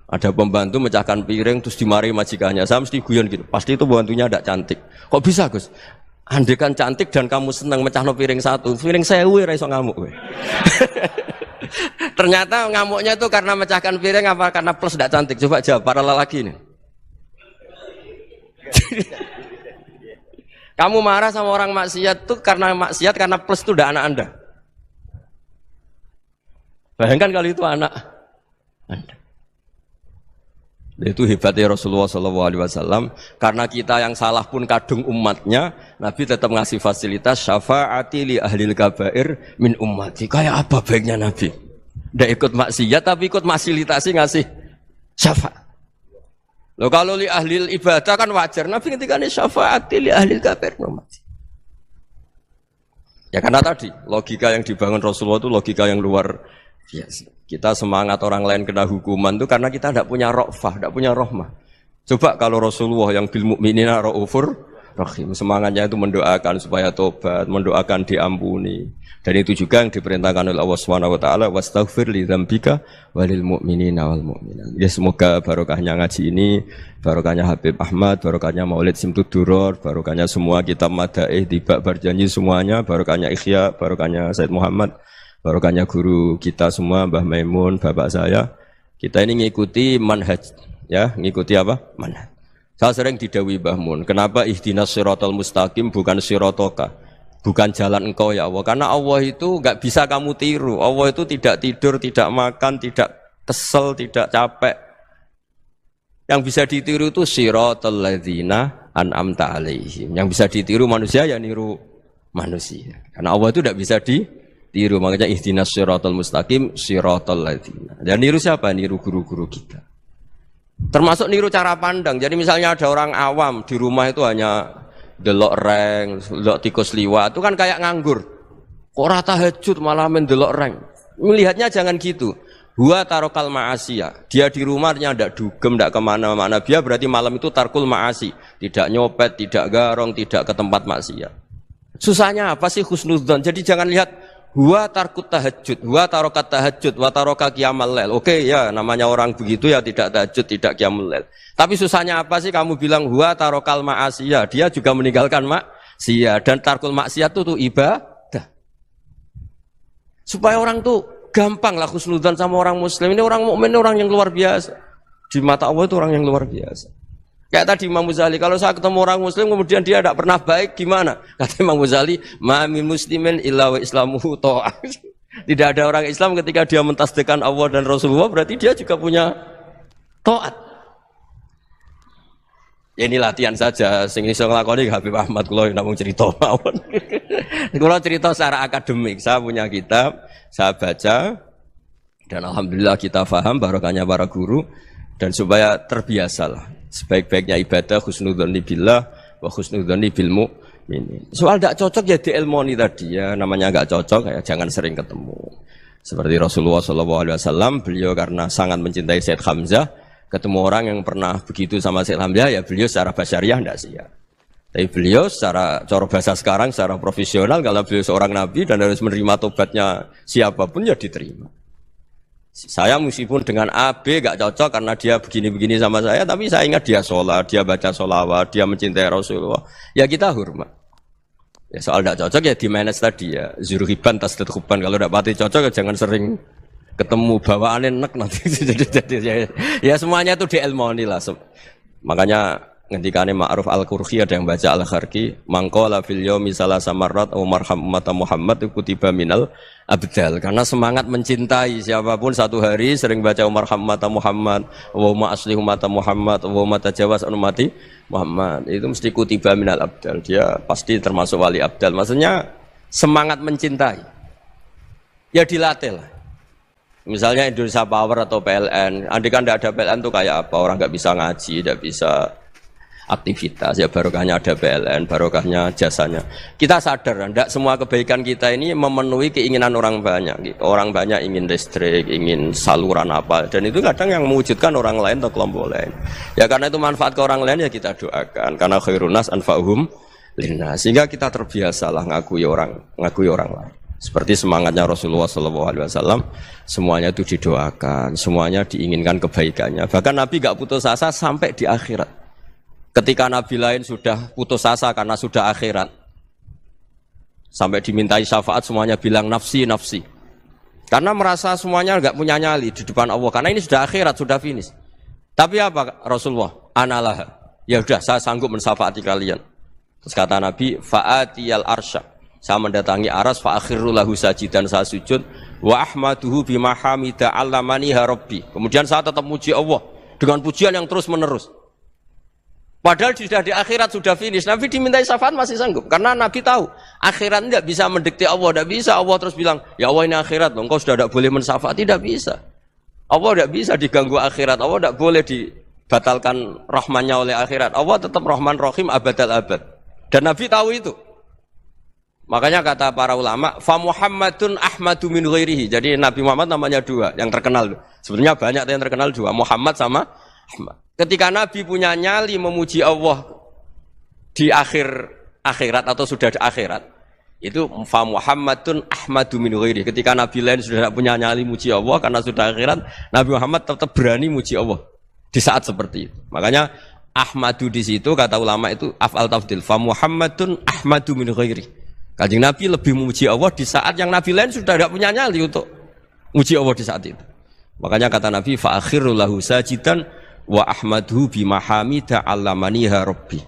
ada pembantu mecahkan piring terus dimarahi majikannya. Saya mesti guyon gitu. Pasti itu pembantunya tidak cantik. Kok bisa Gus? Andai kan cantik dan kamu senang mecahno piring satu, piring 1000 ora iso ngamuk kowe. Ternyata ngamuknya itu karena mecahkan piring apa karena plus tidak cantik? Coba jawab para lelaki ini. Kamu marah sama orang maksiat itu karena maksiat karena plus itu udah anak Anda. Bayangkan kalau itu anak Anda. Itu hebatnya Rasulullah SAW karena kita yang salah pun kadung umatnya, Nabi tetap ngasih fasilitas syafaati li ahlil kabair min ummati. Kayak apa baiknya Nabi? Nggak ikut maksiat tapi ikut fasilitasi ngasih syafaat. Loh kalau li ahlil ibadah kan wajar. Nabi ketika ini syafaati li ahlil kabair min ummati. Ya karena tadi logika yang dibangun Rasulullah itu logika yang luar biasa. Kita semangat orang lain kena hukuman itu karena kita tidak punya ra'fah, tidak punya rahmah. Coba kalau Rasulullah yang bil mukminina raufur rahim, semangatnya itu mendoakan supaya tobat, mendoakan diampuni. Dan itu juga yang diperintahkan oleh Allah Subhanahu wa taala, wastaghfir li dzambika walil mu'minina wal mu'minat. Ya semoga barokahnya ngaji ini, barokahnya Habib Ahmad, barokahnya Maulid Simtud Duror, barokahnya semua kitab Madaih, Tiba Berjanji semuanya, barokahnya Ikhya, barokahnya Said Muhammad, barokahnya guru kita semua, Mbah Maimun, bapak saya. Kita ini ngikuti manhaj, ya, ngikuti apa? Manhaj. Saya sering didhawuhi Mbah Mun, kenapa ihdinas siratal mustaqim bukan siratoka? Bukan jalan engkau ya Allah, karena Allah itu enggak bisa kamu tiru. Allah itu tidak tidur, tidak makan, tidak kesel, tidak capek. Yang bisa ditiru itu siratal ladzina an'amta alaihim. Yang bisa ditiru manusia ya niru manusia. Karena Allah itu tidak bisa ditiru, makanya ihdinas siratal mustaqim siratal ladzina. Dan niru siapa? Niru guru-guru kita. Termasuk niru cara pandang. Jadi misalnya ada orang awam di rumah itu hanya delok reng, delok tikus liwat, itu kan kayak nganggur. Kok ora tahajud malah mendelok reng. Melihatnya jangan gitu. Huwa tarokal ma'asiyah. Dia di rumahnya ndak dugem, ndak kemana-mana. Dia berarti malam itu tarkul ma'asi. Tidak nyopet, tidak garong, tidak ke tempat maksiat. Susahnya apa sih husnudzon? Jadi jangan lihat huwa tarkut tahajud, huwa tarokat tahajud, wa taroka qiyamal lail. Oke ya, namanya orang begitu ya tidak tahajud, tidak qiyamul lail. Tapi susahnya apa sih kamu bilang huwa tarokal ma'asiyah, dia juga meninggalkan maksiat, dan tarkul maksiat itu ibadah. Supaya orang tuh gampang lah husnudzan sama orang muslim. Ini orang mukmin, orang yang luar biasa. Di mata Allah itu orang yang luar biasa. Kayak tadi Imam Ghazali, kalau saya ketemu orang muslim kemudian dia tidak pernah baik, gimana? Kata Imam Ghazali, ma min muslimin illa wa islamuhu ta'ah. Tidak ada orang Islam ketika dia mentasdihkan Allah dan Rasulullah, berarti dia juga punya taat. Ya ini latihan saja, sing iso nglakoni Habib Ahmad kula namung cerita mawon. Kula cerita secara akademik, saya punya kitab, saya baca dan alhamdulillah kita paham barokahnya para guru dan supaya terbiasalah. Sebaik-baiknya ibadah husnudzonni billah wa husnudzonni bil mu'minin. Soal tidak cocok ya diilmoni tadi ya, namanya enggak cocok ya jangan sering ketemu. Seperti Rasulullah SAW, beliau karena sangat mencintai Said Hamzah, ketemu orang yang pernah begitu sama Said Hamzah ya beliau secara basyariah tidak siap. Tapi beliau secara cara bahasa sekarang, secara profesional, kalau beliau seorang nabi dan harus menerima tobatnya siapapun ya diterima. Saya meskipun dengan A, B gak cocok karena dia begini-begini sama saya, tapi saya ingat dia sholat, dia baca sholawat, dia mencintai Rasulullah, ya kita hormat. Ya soal gak cocok ya di manage tadi ya, zuruhiban tasdidhuban, kalau gak pati cocok ya jangan sering ketemu, bawaannya enak nanti. Jadi ya semuanya itu diilmoni lah. Makanya ngendikane Ma'ruf Al-Qurhi ada yang baca Al-Kharqi, mangqala fil yaumi salasa marrat wa marham ummata Muhammad kutiba minal abdal. Karena semangat mencintai siapapun satu hari sering baca marham ummata Muhammad, wa ma asli ummata Muhammad, wa ma tajawaz an ummati Muhammad. Itu mesti kutiba minal abdal. Dia pasti termasuk wali abdal. Maksudnya semangat mencintai. Ya dilatih lah. Misalnya Indonesia Power atau PLN. Andai kan tidak ada PLN itu kayak apa? Orang nggak bisa ngaji, tidak bisa aktivitas, ya barokahnya ada PLN, barokahnya jasanya. Kita sadar, tidak semua kebaikan kita ini memenuhi keinginan orang banyak. Gitu. Orang banyak ingin listrik, ingin saluran apa, dan itu kadang yang mewujudkan orang lain atau kelompok lain. Ya karena itu manfaat ke orang lain ya kita doakan. Karena khairun nas anfa'uhum linnas. Sehingga kita terbiasalah ngakui orang lain. Seperti semangatnya Rasulullah SAW, semuanya itu didoakan, semuanya diinginkan kebaikannya. Bahkan Nabi gak putus asa sampai di akhirat. Ketika Nabi lain sudah putus asa karena sudah akhirat, sampai dimintai syafaat semuanya bilang nafsi, nafsi. Karena merasa semuanya enggak punya nyali di depan Allah. Karena ini sudah akhirat, sudah finish. Tapi apa Rasulullah? Analah. Ya sudah, saya sanggup mensyafaati kalian. Terus kata Nabi, fa'atiyal arsya. Saya mendatangi aras, fa'akhiru lahu sajidan, saya sujud. Wa ahmaduhu bima hamida allamaniha rabbi. Kemudian saya tetap muji Allah dengan pujian yang terus menerus. Padahal sudah di akhirat, sudah finish. Nabi dimintai syafaat masih sanggup. Karena Nabi tahu, akhirat tidak bisa mendikte Allah. Tidak bisa Allah terus bilang, ya Allah ini akhirat, engkau sudah tidak boleh mensyafaat. Tidak bisa. Allah tidak bisa diganggu akhirat. Allah tidak boleh dibatalkan rahmannya oleh akhirat. Allah tetap rahman rahim abadal abad. Dan Nabi tahu itu. Makanya kata para ulama, fa Muhammadun Ahmadu min ghairihi. Jadi Nabi Muhammad namanya dua, yang terkenal. Sebenarnya banyak yang terkenal dua, Muhammad sama Ahmad. Ketika Nabi punya nyali memuji Allah di akhirat atau sudah di akhirat, itu fa Muhammadun Ahmadu min ghairihi. Ketika Nabi lain sudah tidak punya nyali muji Allah karena sudah akhirat, Nabi Muhammad tetap berani muji Allah di saat seperti itu. Makanya Ahmadu di situ kata ulama itu af'al tafdil, fa Muhammadun Ahmadu min ghairihi. Kanjeng Nabi lebih memuji Allah di saat yang Nabi lain sudah tidak punya nyali untuk muji Allah di saat itu. Makanya kata Nabi, fa akhiru lahu sajidan wa ahmadhu bimahamida allamaniha rabbi.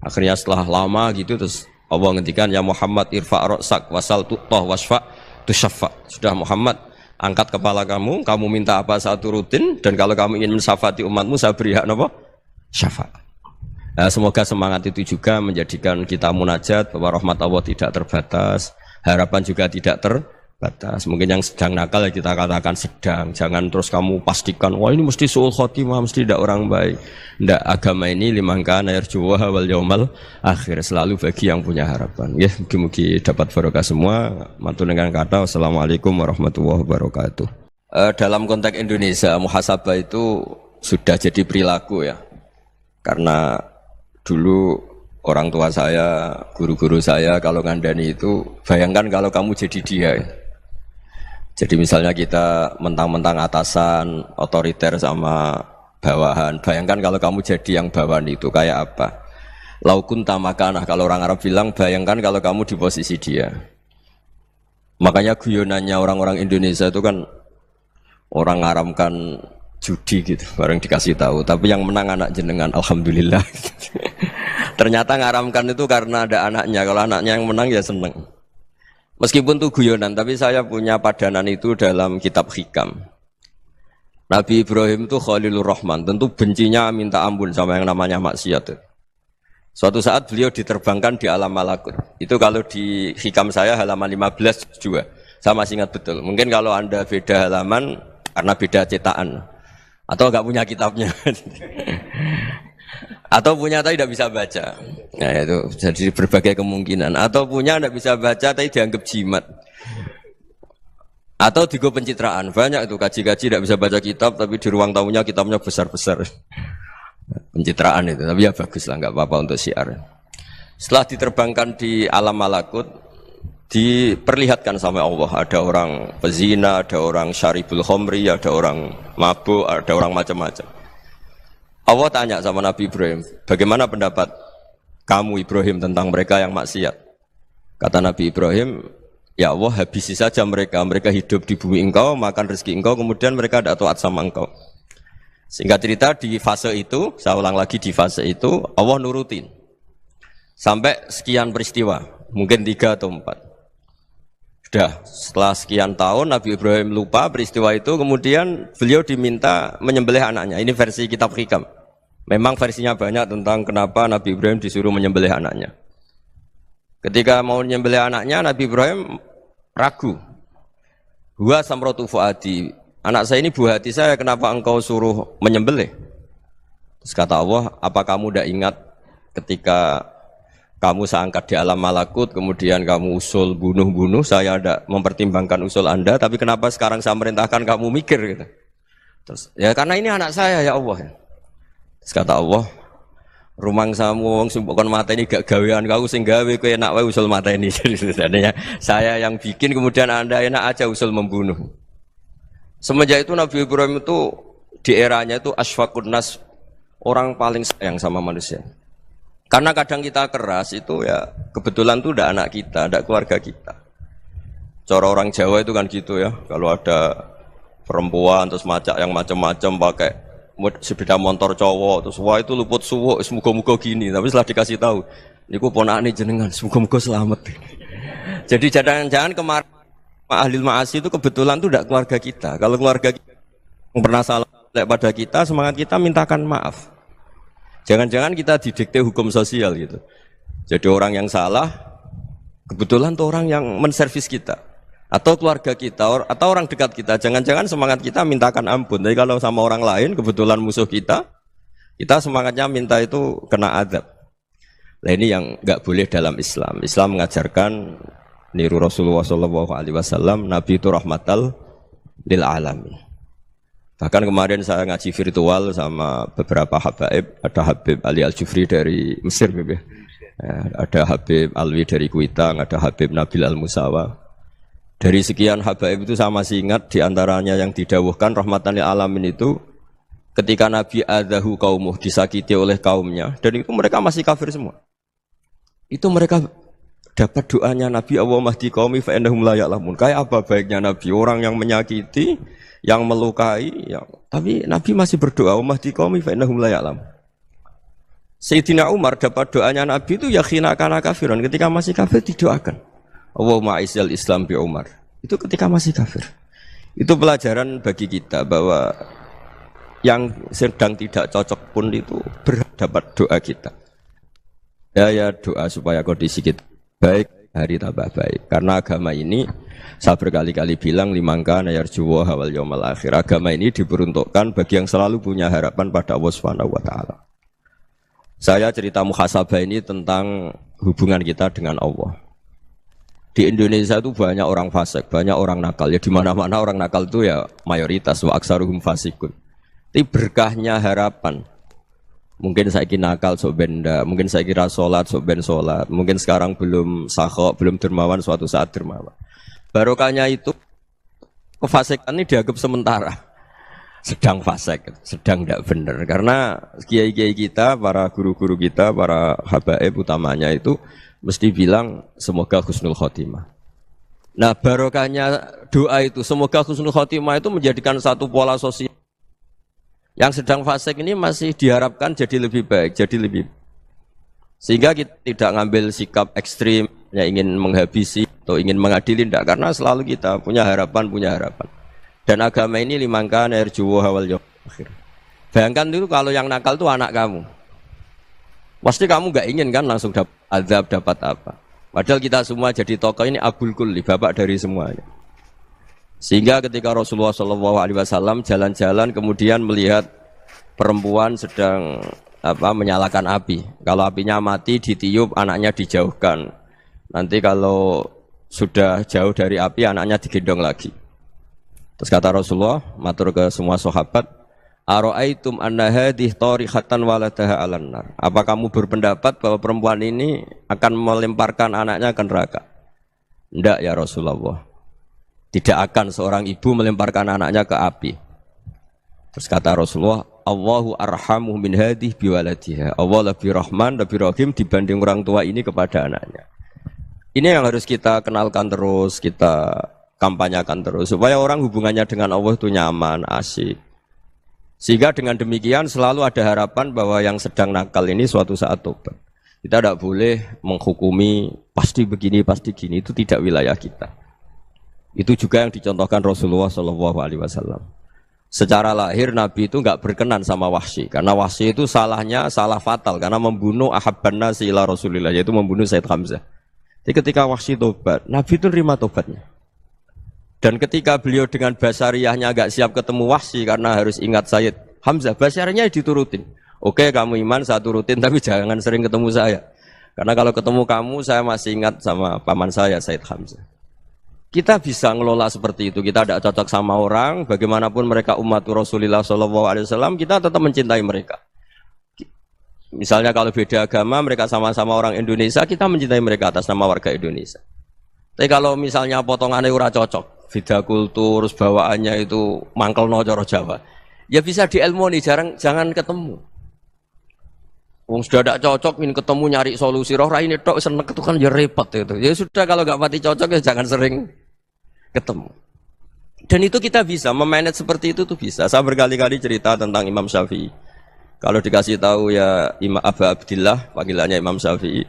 Akhirnya setelah lama gitu terus Allah ngendikan, ya Muhammad irfa' ra'sak wasal tu'tah wasfa' tusyaffa. Sudah Muhammad, angkat kepala kamu minta apa saya turutin, dan kalau kamu ingin mensyafaati umatmu saya beri hak apa? Syafaat. Nah, semoga semangat itu juga menjadikan kita munajat bahwa rahmat Allah tidak terbatas, harapan juga tidak terbatas. Mungkin yang sedang nakal ya kita katakan sedang, jangan terus kamu pastikan wah ini mesti suul khotimah, mesti tidak orang baik. Tidak, agama ini liman kana yarjuwaha wal yaumal akhir, selalu bagi yang punya harapan. Ya, mugi-mugi dapat barokah semua. Mantul dengan kata wassalamualaikum warahmatullahi wabarakatuh. Dalam konteks Indonesia, muhasabah itu sudah jadi perilaku ya. Karena dulu orang tua saya, guru-guru saya kalau ngandani itu, bayangkan kalau kamu jadi dia. Jadi misalnya kita mentang-mentang atasan, otoriter sama bawahan. Bayangkan kalau kamu jadi yang bawahan itu kayak apa? Laukun tamakanah, kalau orang Arab bilang, bayangkan kalau kamu di posisi dia. Makanya guyonannya orang-orang Indonesia itu kan orang ngaramkan judi gitu, bareng dikasih tahu. Tapi yang menang anak jenengan, alhamdulillah. Ternyata ngaramkan itu karena ada anaknya. Kalau anaknya yang menang ya seneng. Meskipun itu guyonan, tapi saya punya padanan itu dalam kitab Hikam. Nabi Ibrahim itu Khalilur Rahman, tentu bencinya minta ampun sama yang namanya maksiat. Suatu saat beliau diterbangkan di alam malakut. Itu kalau di Hikam saya halaman 15 juga. Saya masih ingat betul. Mungkin kalau Anda beda halaman karena beda cetakan. Atau enggak punya kitabnya. Atau punya tapi tidak bisa baca. Nah itu jadi berbagai kemungkinan. Atau punya tidak bisa baca tapi dianggap jimat. Atau digo pencitraan. Banyak itu kaji-kaji tidak bisa baca kitab tapi di ruang tamunya kitabnya besar-besar. Pencitraan itu. Tapi ya bagus lah, enggak apa-apa untuk syiar. Setelah diterbangkan di alam malakut, diperlihatkan sama Allah, ada orang pezina, ada orang syaribul khomri, ada orang mabuk, ada orang macam-macam. Allah tanya sama Nabi Ibrahim, bagaimana pendapat kamu Ibrahim tentang mereka yang maksiat? Kata Nabi Ibrahim, ya Allah habisi saja mereka, mereka hidup di bumi engkau, makan rezeki engkau, kemudian mereka tidak taat sama engkau. Singkat cerita di fase itu, saya ulang lagi di fase itu, Allah nurutin. Sampai sekian peristiwa, mungkin 3 atau 4. Sudah, setelah sekian tahun Nabi Ibrahim lupa peristiwa itu, kemudian beliau diminta menyembelih anaknya. Ini versi kitab Hikam. Memang versinya banyak tentang kenapa Nabi Ibrahim disuruh menyembelih anaknya. Ketika mau menyembelih anaknya, Nabi Ibrahim ragu. Huwa samratu fuadi. Anak saya ini buah hati saya, kenapa engkau suruh menyembelih? Terus kata Allah, apa kamu tidak ingat ketika kamu saya angkat di alam malakut, kemudian kamu usul bunuh-bunuh, saya ada mempertimbangkan usul Anda, tapi kenapa sekarang saya merintahkan kamu mikir gitu. Terus, ya karena ini anak saya ya Allah. Terus kata Allah, rumang samu wong sumpukon mata ini gak gawean kau sing gawe kowe enak wae usul mata ini. Jadi sebenarnya saya yang bikin, kemudian Anda enak aja usul membunuh. Semenjak itu Nabi Ibrahim itu di eranya itu asfaqun nas, orang paling sayang sama manusia. Karena kadang kita keras itu ya kebetulan itu udah anak kita, udah keluarga kita. Cara orang Jawa itu kan gitu ya, kalau ada perempuan terus macak yang macam-macam pakai sepeda motor cowok terus wah itu luput suwuk, semoga-moga gini. Tapi setelah dikasih tahu, niku ponakane jenengan, semoga-moga selamat. Jadi jangan-jangan kemarin ahli ma'asi itu kebetulan itu udah keluarga kita. Kalau keluarga kita yang pernah salah pada kita, semangat kita mintakan maaf. Jangan-jangan kita didikte hukum sosial gitu. Jadi orang yang salah, kebetulan tuh orang yang menservis kita. Atau keluarga kita, atau orang dekat kita. Jangan-jangan semangat kita mintakan ampun. Tapi kalau sama orang lain, kebetulan musuh kita, kita semangatnya minta itu kena azab. Nah ini yang nggak boleh dalam Islam. Islam mengajarkan niru Rasulullah SAW, Nabi itu rahmatal lil alamin. Bahkan kemarin saya ngaji virtual sama beberapa habaib, ada Habib Ali Al-Jufri dari Mesir, ya. Ada Habib Alwi dari Kuitang, ada Habib Nabil Al-Musawa. Dari sekian habaib itu saya masih ingat diantaranya yang didawuhkan rahmatan lil alamin itu ketika Nabi adahu kaumuh, disakiti oleh kaumnya, dan itu mereka masih kafir semua. Itu mereka dapat doanya Nabi Allahumma hdi qaumi fa innahum la ya'lamun. Kayak apa baiknya Nabi, orang yang menyakiti, yang melukai, tapi Nabi masih berdoa Allahumma hdi qaumi fa innahum la ya'lamun. Sayyidina Umar dapat doanya Nabi itu ya khina kana kafiran, ketika masih kafir didoakan Allahumma aizzal Islam bi Umar. Itu ketika masih kafir. Itu pelajaran bagi kita bahwa yang sedang tidak cocok pun itu berdapat doa kita. Ya doa supaya kondisi kita baik, hari tambah baik. Karena agama ini saya berkali-kali bilang limangka nayarjuwa hawal yawmal akhir. Agama ini diperuntukkan bagi yang selalu punya harapan pada Allah Subhanahu wa taala. Saya cerita muhasabah ini tentang hubungan kita dengan Allah. Di Indonesia itu banyak orang fasik, banyak orang nakal. Ya di mana-mana orang nakal itu ya mayoritas wa aksaruhum fasikun. Tapi berkahnya harapan. Mungkin saya kira nakal sok benda, mungkin saya kira sholat sok ben sholat, mungkin sekarang belum sakhok, belum dermawan, suatu saat dermawan. Barokahnya itu kefasikan ini dianggap sementara, sedang fasik, sedang tidak benar. Karena kiai-kiai kita, para guru-guru kita, para habaib utamanya itu mesti bilang semoga husnul khotimah. Nah barokahnya doa itu semoga husnul khotimah itu menjadikan satu pola sosial. Yang sedang fasik ini masih diharapkan jadi lebih baik, jadi lebih. Sehingga kita tidak ngambil sikap ekstrim, ya ingin menghabisi atau ingin mengadili, tidak. Karena selalu kita punya harapan. Dan agama ini limangka nerjuwa hawal yawmal akhir. Bayangkan itu kalau yang nakal itu anak kamu. Pasti kamu nggak ingin kan langsung dapat azab, dapat apa. Padahal kita semua jadi tokoh ini abul kulli, bapak dari semuanya. Sehingga ketika Rasulullah SAW jalan-jalan kemudian melihat perempuan sedang menyalakan api. Kalau apinya mati ditiup, anaknya dijauhkan. Nanti kalau sudah jauh dari api, anaknya digendong lagi. Terus kata Rasulullah, matur ke semua sahabat, Aro'aitum anna hadih tarihatan waladaha alan nar. Apa kamu berpendapat bahwa perempuan ini akan melemparkan anaknya ke neraka? Tidak ya Rasulullah. Tidak akan seorang ibu melemparkan anaknya ke api. Terus kata Rasulullah, Allahu arhamu min hadih biwaladiha. Allah lebih rahman, lebih rahim dibanding orang tua ini kepada anaknya. Ini yang harus kita kenalkan terus, kita kampanyakan terus. Supaya orang hubungannya dengan Allah itu nyaman, asik. Sehingga dengan demikian selalu ada harapan bahwa yang sedang nakal ini suatu saat tobat. Kita tidak boleh menghukumi pasti begini, pasti gini. Itu tidak wilayah kita. Itu juga yang dicontohkan Rasulullah SAW. Secara lahir Nabi itu nggak berkenan sama Wahsy, karena Wahsy itu salahnya salah fatal karena membunuh ahabban nasi ila Rasulillah, yaitu membunuh Sayyid Hamzah. Jadi ketika Wahsy tobat, Nabi itu terima tobatnya. Dan ketika beliau dengan basariyahnya agak siap ketemu Wahsy karena harus ingat Sayyid Hamzah, basariyahnya diturutin. Oke, kamu iman, saya turutin, tapi jangan sering ketemu saya. Karena kalau ketemu kamu, saya masih ingat sama paman saya, Sayyid Hamzah. Kita bisa ngelola seperti itu. Kita tidak cocok sama orang, bagaimanapun mereka umat Rasulullah SAW, kita tetap mencintai mereka. Misalnya kalau beda agama, mereka sama-sama orang Indonesia, kita mencintai mereka atas nama warga Indonesia. Tapi kalau misalnya potongannya ora cocok, beda kultur, bawaannya itu mangkel no coro Jawa, ya bisa diilmoni, jangan ketemu. Wong sudah tidak cocok, ingin ketemu nyari solusi. Roh ini tok seneng itu kan ya repot itu. Ya sudah kalau nggak pati cocok ya jangan sering ketemu. Dan itu kita bisa memanage seperti itu tuh bisa. Saya berkali-kali cerita tentang Imam Syafi'i. Kalau dikasih tahu ya Imam Abu Abdillah, panggilannya Imam Syafi'i,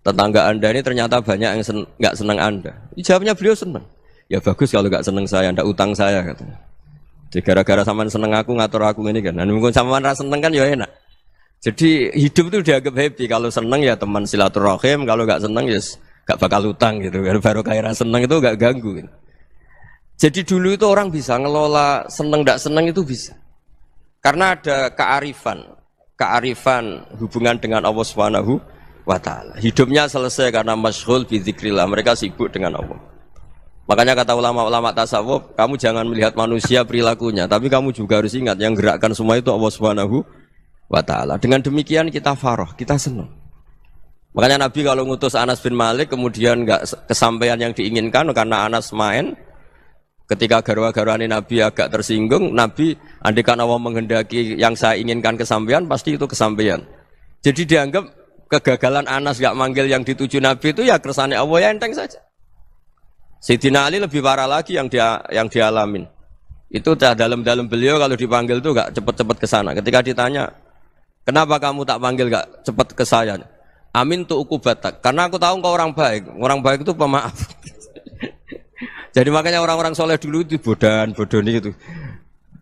tetangga anda ini ternyata banyak yang nggak senang anda. Jawabnya beliau senang. Ya bagus kalau nggak senang saya, ndak utang saya katanya. Jadi gara-gara sampean seneng aku ngatur aku ini kan. Dan mungkin sampean rasa seneng kan ya enak. Jadi hidup itu dianggap happy. Kalau seneng ya teman silaturahim, kalau nggak seneng ya nggak bakal utang gitu. Baru kaya seneng itu nggak ganggu. Gitu. Jadi dulu itu orang bisa ngelola seneng nggak seneng itu bisa. Karena ada kearifan hubungan dengan Allah Subhanahu wa ta'ala. Hidupnya selesai karena masyghul bi dzikrillah, mereka sibuk dengan Allah. Makanya kata ulama-ulama tasawuf, kamu jangan melihat manusia perilakunya, tapi kamu juga harus ingat yang gerakkan semua itu Allah Subhanahu wa ta'ala. Dengan demikian kita farah, kita senang. Makanya Nabi kalau ngutus Anas bin Malik kemudian enggak kesampaian yang diinginkan karena Anas main, ketika garwa-garwani Nabi agak tersinggung, Nabi andaikan Allah menghendaki yang saya inginkan kesampaian, pasti itu kesampaian. Jadi dianggap kegagalan Anas enggak manggil yang dituju Nabi itu ya kersane Allah, ya enteng saja. Sayyidina Ali lebih parah lagi yang dialamin. Itu dalam beliau kalau dipanggil tuh enggak cepat-cepat ke sana. Ketika ditanya, "Kenapa kamu tak panggil enggak cepat ke saya?" "Amin tu ukubatak." Karena aku tahu engkau orang baik. Orang baik itu pemaaf. Jadi makanya orang-orang soleh dulu itu bodoni itu.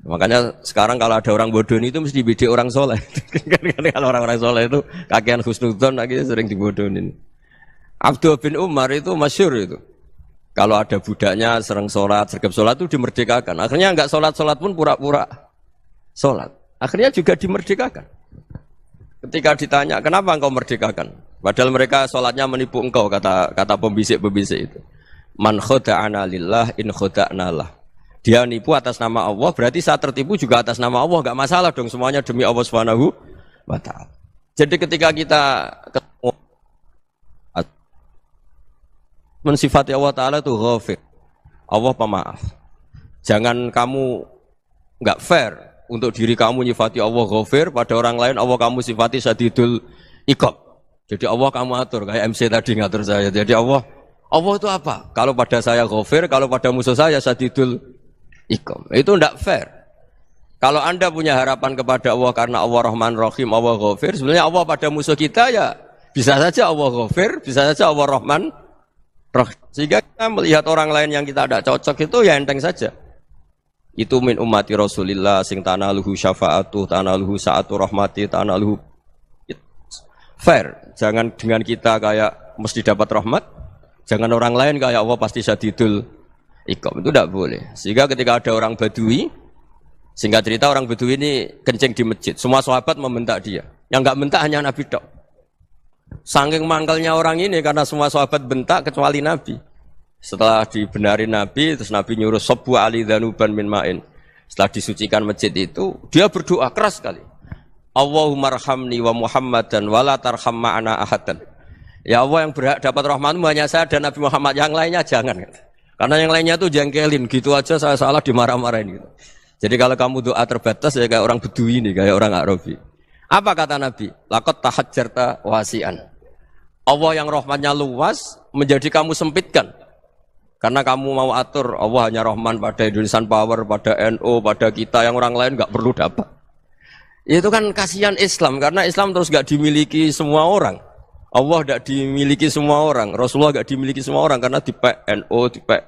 Makanya sekarang kalau ada orang bodoni itu mesti bidik orang soleh. Kalau orang-orang soleh itu kakean husnudzon akhirnya sering dibodonin. Abdul bin Umar itu masyhur itu. Kalau ada budaknya sering sholat, sergap sholat itu dimerdekakan. Akhirnya enggak sholat pun pura-pura sholat. Akhirnya juga dimerdekakan. Ketika ditanya, kenapa engkau merdekakan? Padahal mereka sholatnya menipu engkau, kata pembisik-pembisik itu. Man khoda'ana lillah in khoda'na lah. Dia nipu atas nama Allah, berarti saat tertipu juga atas nama Allah. Enggak masalah dong, semuanya demi Allah Subhanahu wa ta'ala. Jadi ketika kita ketemu mensifati Allah Ta'ala itu ghafir, Allah pemaaf. Jangan kamu enggak fair untuk diri kamu nyifati Allah ghafir, pada orang lain Allah kamu sifati syadidul iqab. Jadi Allah kamu atur, kayak MC tadi ngatur saya. Jadi Allah itu apa? Kalau pada saya ghafir, kalau pada musuh saya syadidul iqab. Itu enggak fair. Kalau Anda punya harapan kepada Allah karena Allah Rahman Rahim, Allah ghafir, sebenarnya Allah pada musuh kita ya bisa saja Allah ghafir, bisa saja Allah Rahman Rahim. Sehingga kita melihat orang lain yang kita tidak cocok itu ya enteng saja. Itu min ummati Rasulillah sing tanaluhu syafa'atuh, tanaluhu sa'atu rahmati, tanaluhu fair. Jangan dengan kita kayak mesti dapat rahmat, jangan orang lain kayak Allah pasti syadidul iqab. Itu tidak boleh. Sehingga ketika ada orang Badui, singkat cerita orang Badui ini kencing di masjid, semua sahabat membentak dia. Yang enggak bentak hanya Nabi tok. Saking mangkalnya orang ini karena semua sahabat bentak kecuali Nabi. Setelah dibenarin Nabi, terus Nabi nyuruh sabbu ali dhanuban min ma'in. Setelah disucikan masjid itu, dia berdoa keras sekali. Allahumma arhamni wa Muhammadan wa la tarham ma'ana ahadan. Ya Allah, yang berhak dapat rahmatmu hanya saya dan Nabi Muhammad, yang lainnya jangan. Karena yang lainnya tuh jengkelin, gitu aja saya salah dimarah-marahin gitu. Jadi kalau kamu doa terbatas ya kayak orang Bedui ini, kayak orang Arabi. Apa kata Nabi? Laqad tahajjarta wasi'an. Allah yang rahmatnya luas menjadi kamu sempitkan. Karena kamu mau atur Allah hanya Rahman pada Indonesian Power, pada NU, pada kita yang orang lain enggak perlu dapat. Itu kan kasihan Islam, karena Islam terus enggak dimiliki semua orang. Allah enggak dimiliki semua orang, Rasulullah enggak dimiliki semua orang karena dipek NU, dipek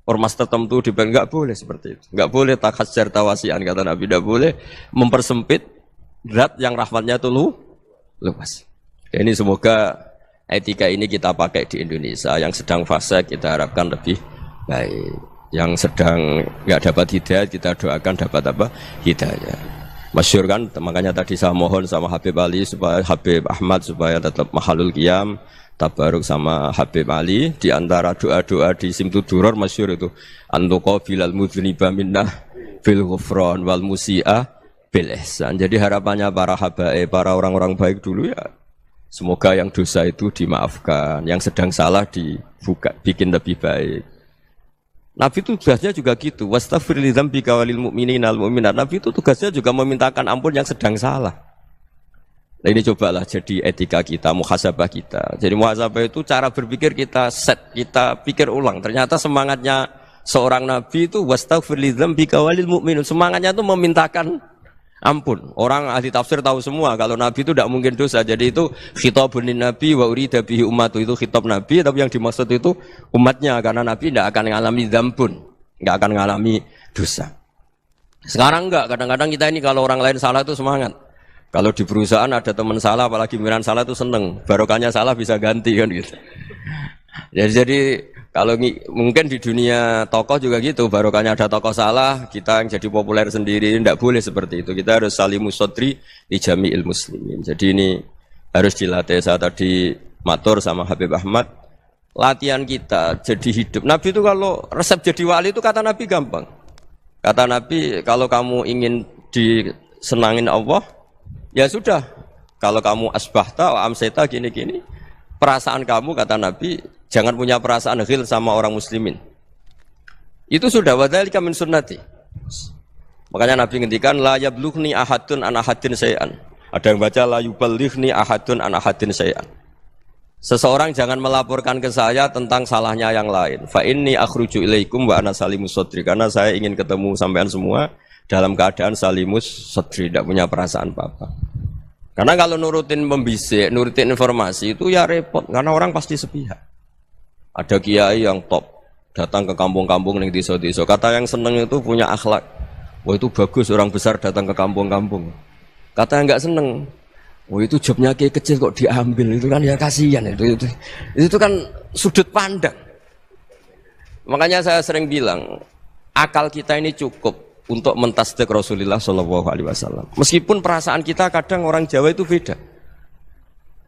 ormas tertentu, dipek enggak boleh seperti itu. Enggak boleh takhasyar tawasian kata Nabi, enggak boleh mempersempit zat yang rahmatnya itu luas. Ini semoga etika ini kita pakai di Indonesia. Yang sedang fase kita harapkan lebih baik. Yang sedang nggak dapat hidayah kita doakan dapat apa? Hidayah. Masyhur kan, makanya tadi saya mohon sama Habib Ali supaya Habib Ahmad supaya tetap mahalul qiyam, tabaruk sama Habib Ali. Di antara doa-doa di Simtud Duror masyhur itu antuqa bilal mudhniba minnah bil ghufran wal musi'ah bil ihsan. Jadi harapannya para habaib, para orang-orang baik dulu ya, semoga yang dosa itu dimaafkan, yang sedang salah dibuka, bikin lebih baik. Nabi itu tugasnya juga gitu. Wastaghfir li dzambika walil mu'minina wal mu'minat. Nabi itu tugasnya juga memintakan ampun yang sedang salah. Nah ini cobalah jadi etika kita, muhasabah kita. Jadi muhasabah itu cara berpikir kita set, kita pikir ulang. Ternyata semangatnya seorang Nabi itu wastaghfir li dzambika walil mu'minun. Semangatnya itu memintakan ampun. Orang ahli tafsir tahu semua kalau Nabi itu tidak mungkin dosa. Jadi itu khitabun Nabi wa urida bihi ummatu, itu khitab Nabi, tapi yang dimaksud itu umatnya, karena Nabi tidak akan mengalami dzambun, tidak akan mengalami dosa. Sekarang enggak, kadang-kadang kita ini kalau orang lain salah itu semangat. Kalau di perusahaan ada teman salah, apalagi miran salah itu seneng. Barokahnya salah bisa ganti kan gitu. Jadi kalau mungkin di dunia tokoh juga gitu, barokahnya ada tokoh salah, kita yang jadi populer sendiri, tidak boleh seperti itu. Kita harus salimus sodri di jami'il muslimin. Jadi ini harus dilatih. Saya tadi matur sama Habib Ahmad, latihan kita jadi hidup. Nabi itu kalau resep jadi wali itu kata Nabi gampang. Kata Nabi, kalau kamu ingin disenangin Allah, ya sudah. Kalau kamu asbahta wa amseta gini-gini, perasaan kamu kata Nabi jangan punya perasaan ghil sama orang muslimin. Itu sudah wadzalika min sunnati. Makanya Nabi ngendikan la yablughni ahadun an ahadin syai'an. Ada yang baca la yuballighni ahadun an ahadin syai'an. Seseorang jangan melaporkan ke saya tentang salahnya yang lain. Fa inni akhruju ilaikum wa ana salimus sadri. Karena saya ingin ketemu sampean semua dalam keadaan salimus sadri, tidak punya perasaan apa-apa. Karena kalau nurutin membisik, nurutin informasi itu ya repot, karena orang pasti sepihak. Ada kiai yang top, datang ke kampung-kampung ning desa-desa. Kata yang seneng itu punya akhlak. Wah itu bagus orang besar datang ke kampung-kampung. Kata yang enggak seneng, wah itu jobnya kiai kecil kok diambil, itu kan ya kasihan itu kan sudut pandang. Makanya saya sering bilang, akal kita ini cukup untuk mentasdik Rasulullah Shallallahu Alaihi Wasallam. Meskipun perasaan kita kadang orang Jawa itu beda.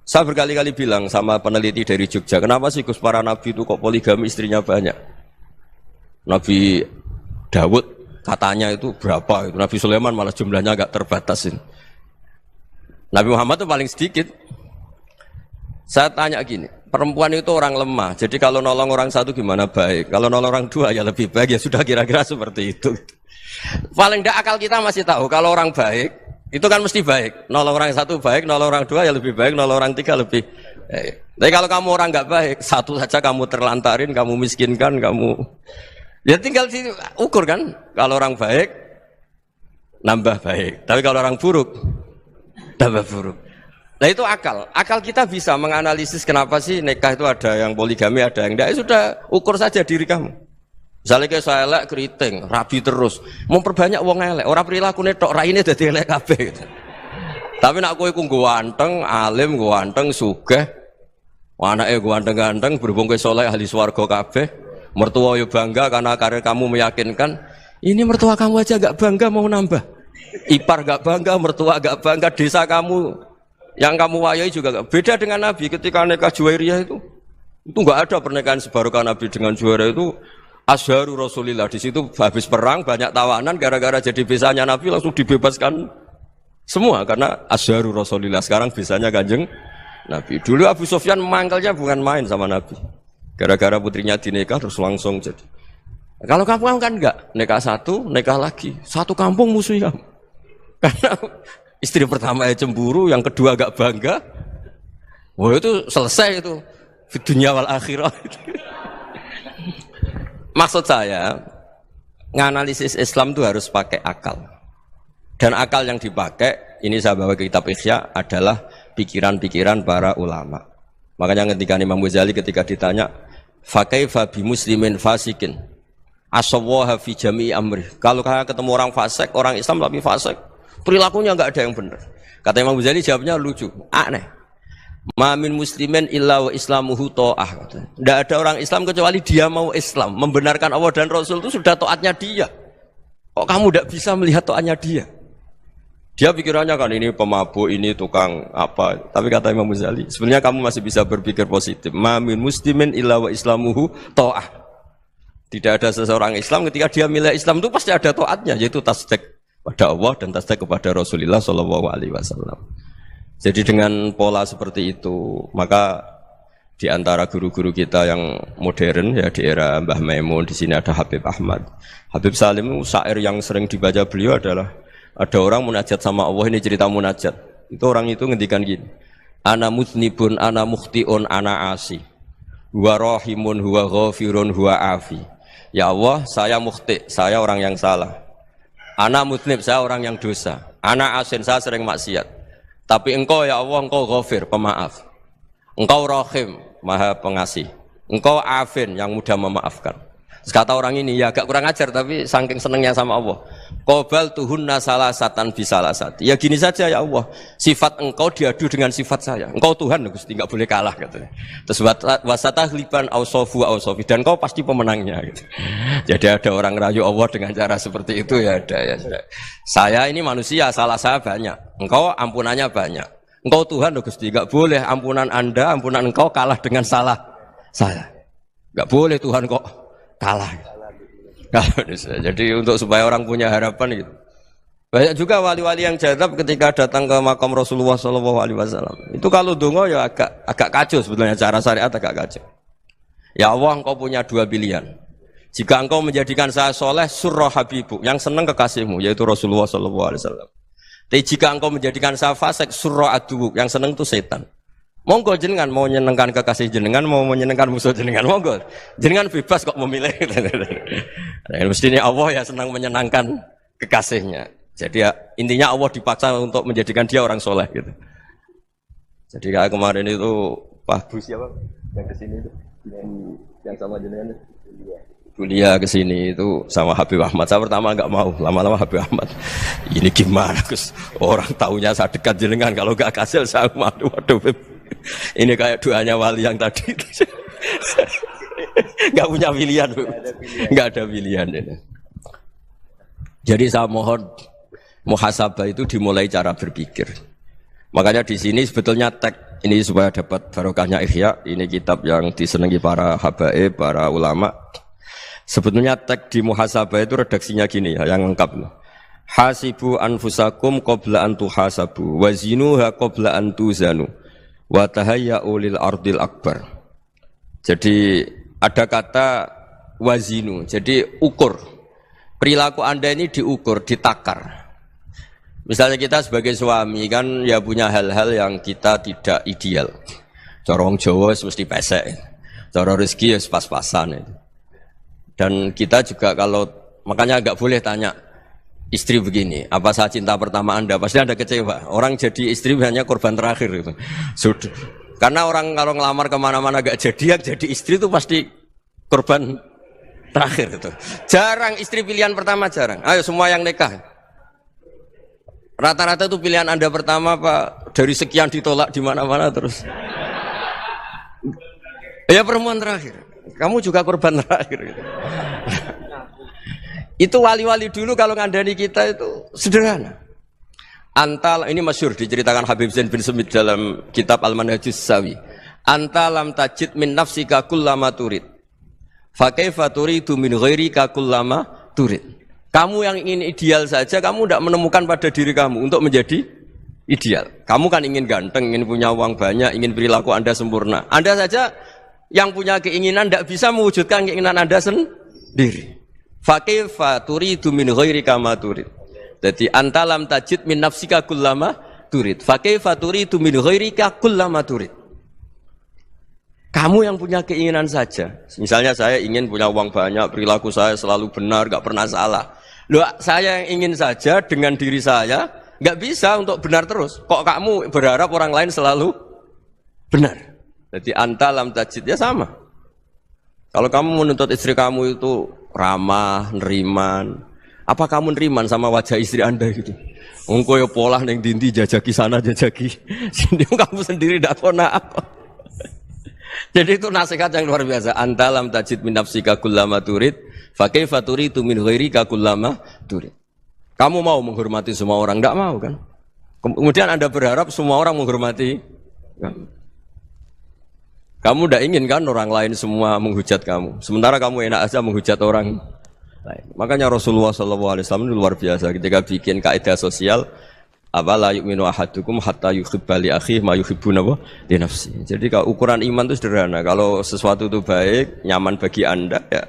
Saya berkali-kali bilang sama peneliti dari Jogja, kenapa sih Gus para nabi itu kok poligami istrinya banyak? Nabi Dawud katanya itu berapa? Itu Nabi Sulaiman malah jumlahnya agak terbatasin. Nabi Muhammad itu paling sedikit. Saya tanya gini, perempuan itu orang lemah, jadi kalau nolong orang satu gimana baik, kalau nolong orang dua ya lebih baik, ya sudah kira-kira seperti itu. Paling tidak akal kita masih tahu kalau orang baik itu kan mesti baik, nolong orang satu baik, nolong orang dua ya lebih baik, nolong orang tiga lebih baik. Tapi kalau kamu orang nggak baik, satu saja kamu terlantarin, kamu miskinkan, kamu ya tinggal diukur kan. Kalau orang baik nambah baik, tapi kalau orang buruk tambah buruk. Nah itu akal. Akal kita bisa menganalisis kenapa sih nikah itu ada yang poligami, ada yang enggak. Sudah ukur saja diri kamu. Misalnya kayak saya elek keriting, rabi terus, memperbanyak wong elek. Orang perilaku netok raine dadi elek kabeh. Gitu. Tapi nak kowe ku ganteng, alim, ganteng, sugih, anake ganteng-ganteng, berhubung kowe saleh ahli swarga kabeh, mertua yo bangga karena karir kamu meyakinkan. Ini mertua kamu aja enggak bangga mau nambah. Ipar enggak bangga, mertua enggak bangga, desa kamu yang kamu wayai juga enggak. Beda dengan Nabi ketika nikah Juwairiyah itu enggak ada pernikahan sebarokah Nabi dengan Juwairiyah itu. Azharu Rasulillah, di situ habis perang banyak tawanan, gara-gara jadi besanya Nabi langsung dibebaskan semua karena Azharu Rasulillah. Sekarang besanya Kanjeng Nabi. Dulu Abu Sufyan mangkalnya bukan main sama Nabi, gara-gara putrinya dinikah terus langsung jadi. Kalau kamu kan enggak, nikah satu, nikah lagi, satu kampung musuh kamu. Karena istri pertama cemburu, yang kedua agak bangga. Wah itu selesai itu, di dunia wal akhirah. Maksud saya, nganalisis Islam itu harus pakai akal. Dan akal yang dipakai, ini saya bawa ke kitab Ihya, adalah pikiran-pikiran para ulama. Makanya ketika Imam Ghazali ketika ditanya, fakaifa bi muslimin fasikin asawwaha fi jami'i amri. Kalau kalian ketemu orang fasik, orang Islam tapi fasik, perilakunya enggak ada yang benar. Kata Imam Ghazali jawabnya lucu, aneh. Ma min muslimin illa wa islamuhu ta'ah. Tidak ada orang Islam kecuali dia mau Islam, membenarkan Allah dan Rasul itu sudah taatnya dia. Kok kamu tidak bisa melihat taatnya dia? Dia pikirannya kan ini pemabuk, ini tukang apa. Tapi kata Imam Ghazali, sebenarnya kamu masih bisa berpikir positif. Ma min muslimin illa wa islamuhu ta'ah. Tidak ada seseorang Islam ketika dia milih Islam itu pasti ada taatnya, yaitu tasdik pada Allah dan tasdik kepada Rasulullah sallallahu alaihi wasallam. Jadi dengan pola seperti itu, maka di antara guru-guru kita yang modern ya di era Mbah Maimun, di sini ada Habib Ahmad. Habib Salim syair yang sering dibaca beliau adalah ada orang munajat sama Allah, ini cerita munajat. Itu orang itu ngendikan gini. Ana mutnibun, ana mukhtiun, ana asi. Huwa rahimun, huwa ghafirun, huwa afi. Ya Allah, saya mukhti, saya orang yang salah. Ana mutnib, saya orang yang dosa. Ana asin, saya sering maksiat. Tapi engkau ya Allah, engkau ghafir, pemaaf. Engkau rahim, maha pengasih. Engkau afin, yang mudah memaafkan. Kata orang ini, ya agak kurang ajar, tapi saking senengnya sama Allah. Qobal tuhunna salasatan bisalasati. Ya gini saja ya Allah, sifat engkau diadu dengan sifat saya. Engkau Tuhan, Gusti, enggak boleh kalah. Gitu. Terus wasatahliban ausofu ausofi. Dan engkau pasti pemenangnya. Gitu. Jadi ada orang rayu Allah dengan cara seperti itu ya ada. Ya. Saya ini manusia, salah saya banyak. Engkau ampunannya banyak. Engkau Tuhan loh Gusti, enggak boleh ampunan Anda, ampunan engkau kalah dengan salah saya. Enggak boleh Tuhan kok kalah. Jadi untuk supaya orang punya harapan gitu. Banyak juga wali-wali yang jadab ketika datang ke makam Rasulullah SAW. Itu kalau dongo ya agak kacau sebetulnya, cara syariat agak kacau. Ya Allah, engkau punya dua pilihan. Jika engkau menjadikan saya soleh, surah habibu, yang senang kekasihmu, yaitu Rasulullah SAW. Tapi jika engkau menjadikan saya fasik, surah aduuk, yang senang itu setan. Monggo jenengan mau menyenangkan kekasih jenengan, mau menyenangkan musuh jenengan, monggo. Jenengan bebas kok memilih. Nah, mestinya Allah ya senang menyenangkan kekasihnya. Jadi ya, intinya Allah dipaksa untuk menjadikan dia orang soleh gitu. Jadi kayak kemarin itu Pak Bu siapa yang kesini itu, yang sama jenengan itu. Kuliah kesini itu sama Habib Ahmad. Saya pertama nggak mau, lama-lama Habib Ahmad. Ini gimana Gus? Orang taunya saya dekat jenengan, kalau nggak kasil saya waduh. Ini kayak doanya wali yang tadi. Nggak punya pilihan, nggak ada pilihan. Jadi saya mohon muhasabah itu dimulai cara berpikir. Makanya di sini sebetulnya tag ini supaya dapat barokahnya Ihya. Ini kitab yang disenangi para habaib, para ulama. Sebetulnya tag di muhasabah itu redaksinya gini ya, yang lengkap. Hasibu anfusakum qabla an tuhasabu wa zinuha qabla an tuzanu wa tahayya'u lil ardil akbar. Jadi ada kata wazinu, jadi ukur. Perilaku Anda ini diukur, ditakar. Misalnya kita sebagai suami kan ya punya hal-hal yang kita tidak ideal. Corong Jawa mesti pesek. Cara rezeki ya pas-pasan itu. Dan kita juga kalau, makanya nggak boleh tanya istri begini, apa saya cinta pertama Anda? Pasti Anda kecewa. Orang jadi istri hanya korban terakhir itu. Sudah. Karena orang kalau ngelamar kemana-mana nggak jadi, yang jadi istri itu pasti korban terakhir itu. Jarang istri pilihan pertama, jarang. Ayo semua yang nikah. Rata-rata itu pilihan Anda pertama Pak, dari sekian ditolak di mana-mana terus. Ya perempuan terakhir. Kamu juga korban terakhir. Itu wali-wali dulu kalau ngandani kita itu sederhana. Antal ini masyhur diceritakan Habib Zain bin Semit dalam kitab Al-Manhajus Sawi. Anta lam tajid min nafsika kullama turid. Fa kaifa turidu min ghairika kullama turid. Kamu yang ingin ideal saja kamu tidak menemukan pada diri kamu untuk menjadi ideal. Kamu kan ingin ganteng, ingin punya uang banyak, ingin perilaku Anda sempurna. Anda saja yang punya keinginan tidak bisa mewujudkan keinginan Anda sendiri. Fa kaifa turidu min ghairika ma turid. Jadi anta lam tajid min nafsika kullama turid. Fa kaifa turidu min ghairika kullama turid. Kamu yang punya keinginan saja. Misalnya saya ingin punya uang banyak, perilaku saya selalu benar, enggak pernah salah. Loh, saya yang ingin saja dengan diri saya enggak bisa untuk benar terus. Kok kamu berharap orang lain selalu benar? Jadi anta lam tajid ya sama. Kalau kamu menuntut istri kamu itu ramah, neriman, apa kamu neriman sama wajah istri Anda gitu? Engko ya pola neng dindi jajaki sana jajaki sini kamu sendiri ndak kona apa. Jadi itu nasihat yang luar biasa. Anta lam tajid min nafsika kullama turid, fa kaifa turidu min ghairika kullama turid. Kamu mau menghormati semua orang, enggak mau kan? Kemudian Anda berharap semua orang menghormati kamu. Kamu tidak ingin kan orang lain semua menghujat kamu. Sementara kamu enak aja menghujat orang lain. Makanya Rasulullah SAW itu luar biasa ketika bikin kaidah sosial. Apa la yu'minu ahadukum hatta yuhibba li akhihi ma yuhibbu li nafsi. Jadi kalau ukuran iman itu sederhana. Kalau sesuatu itu baik, nyaman bagi Anda ya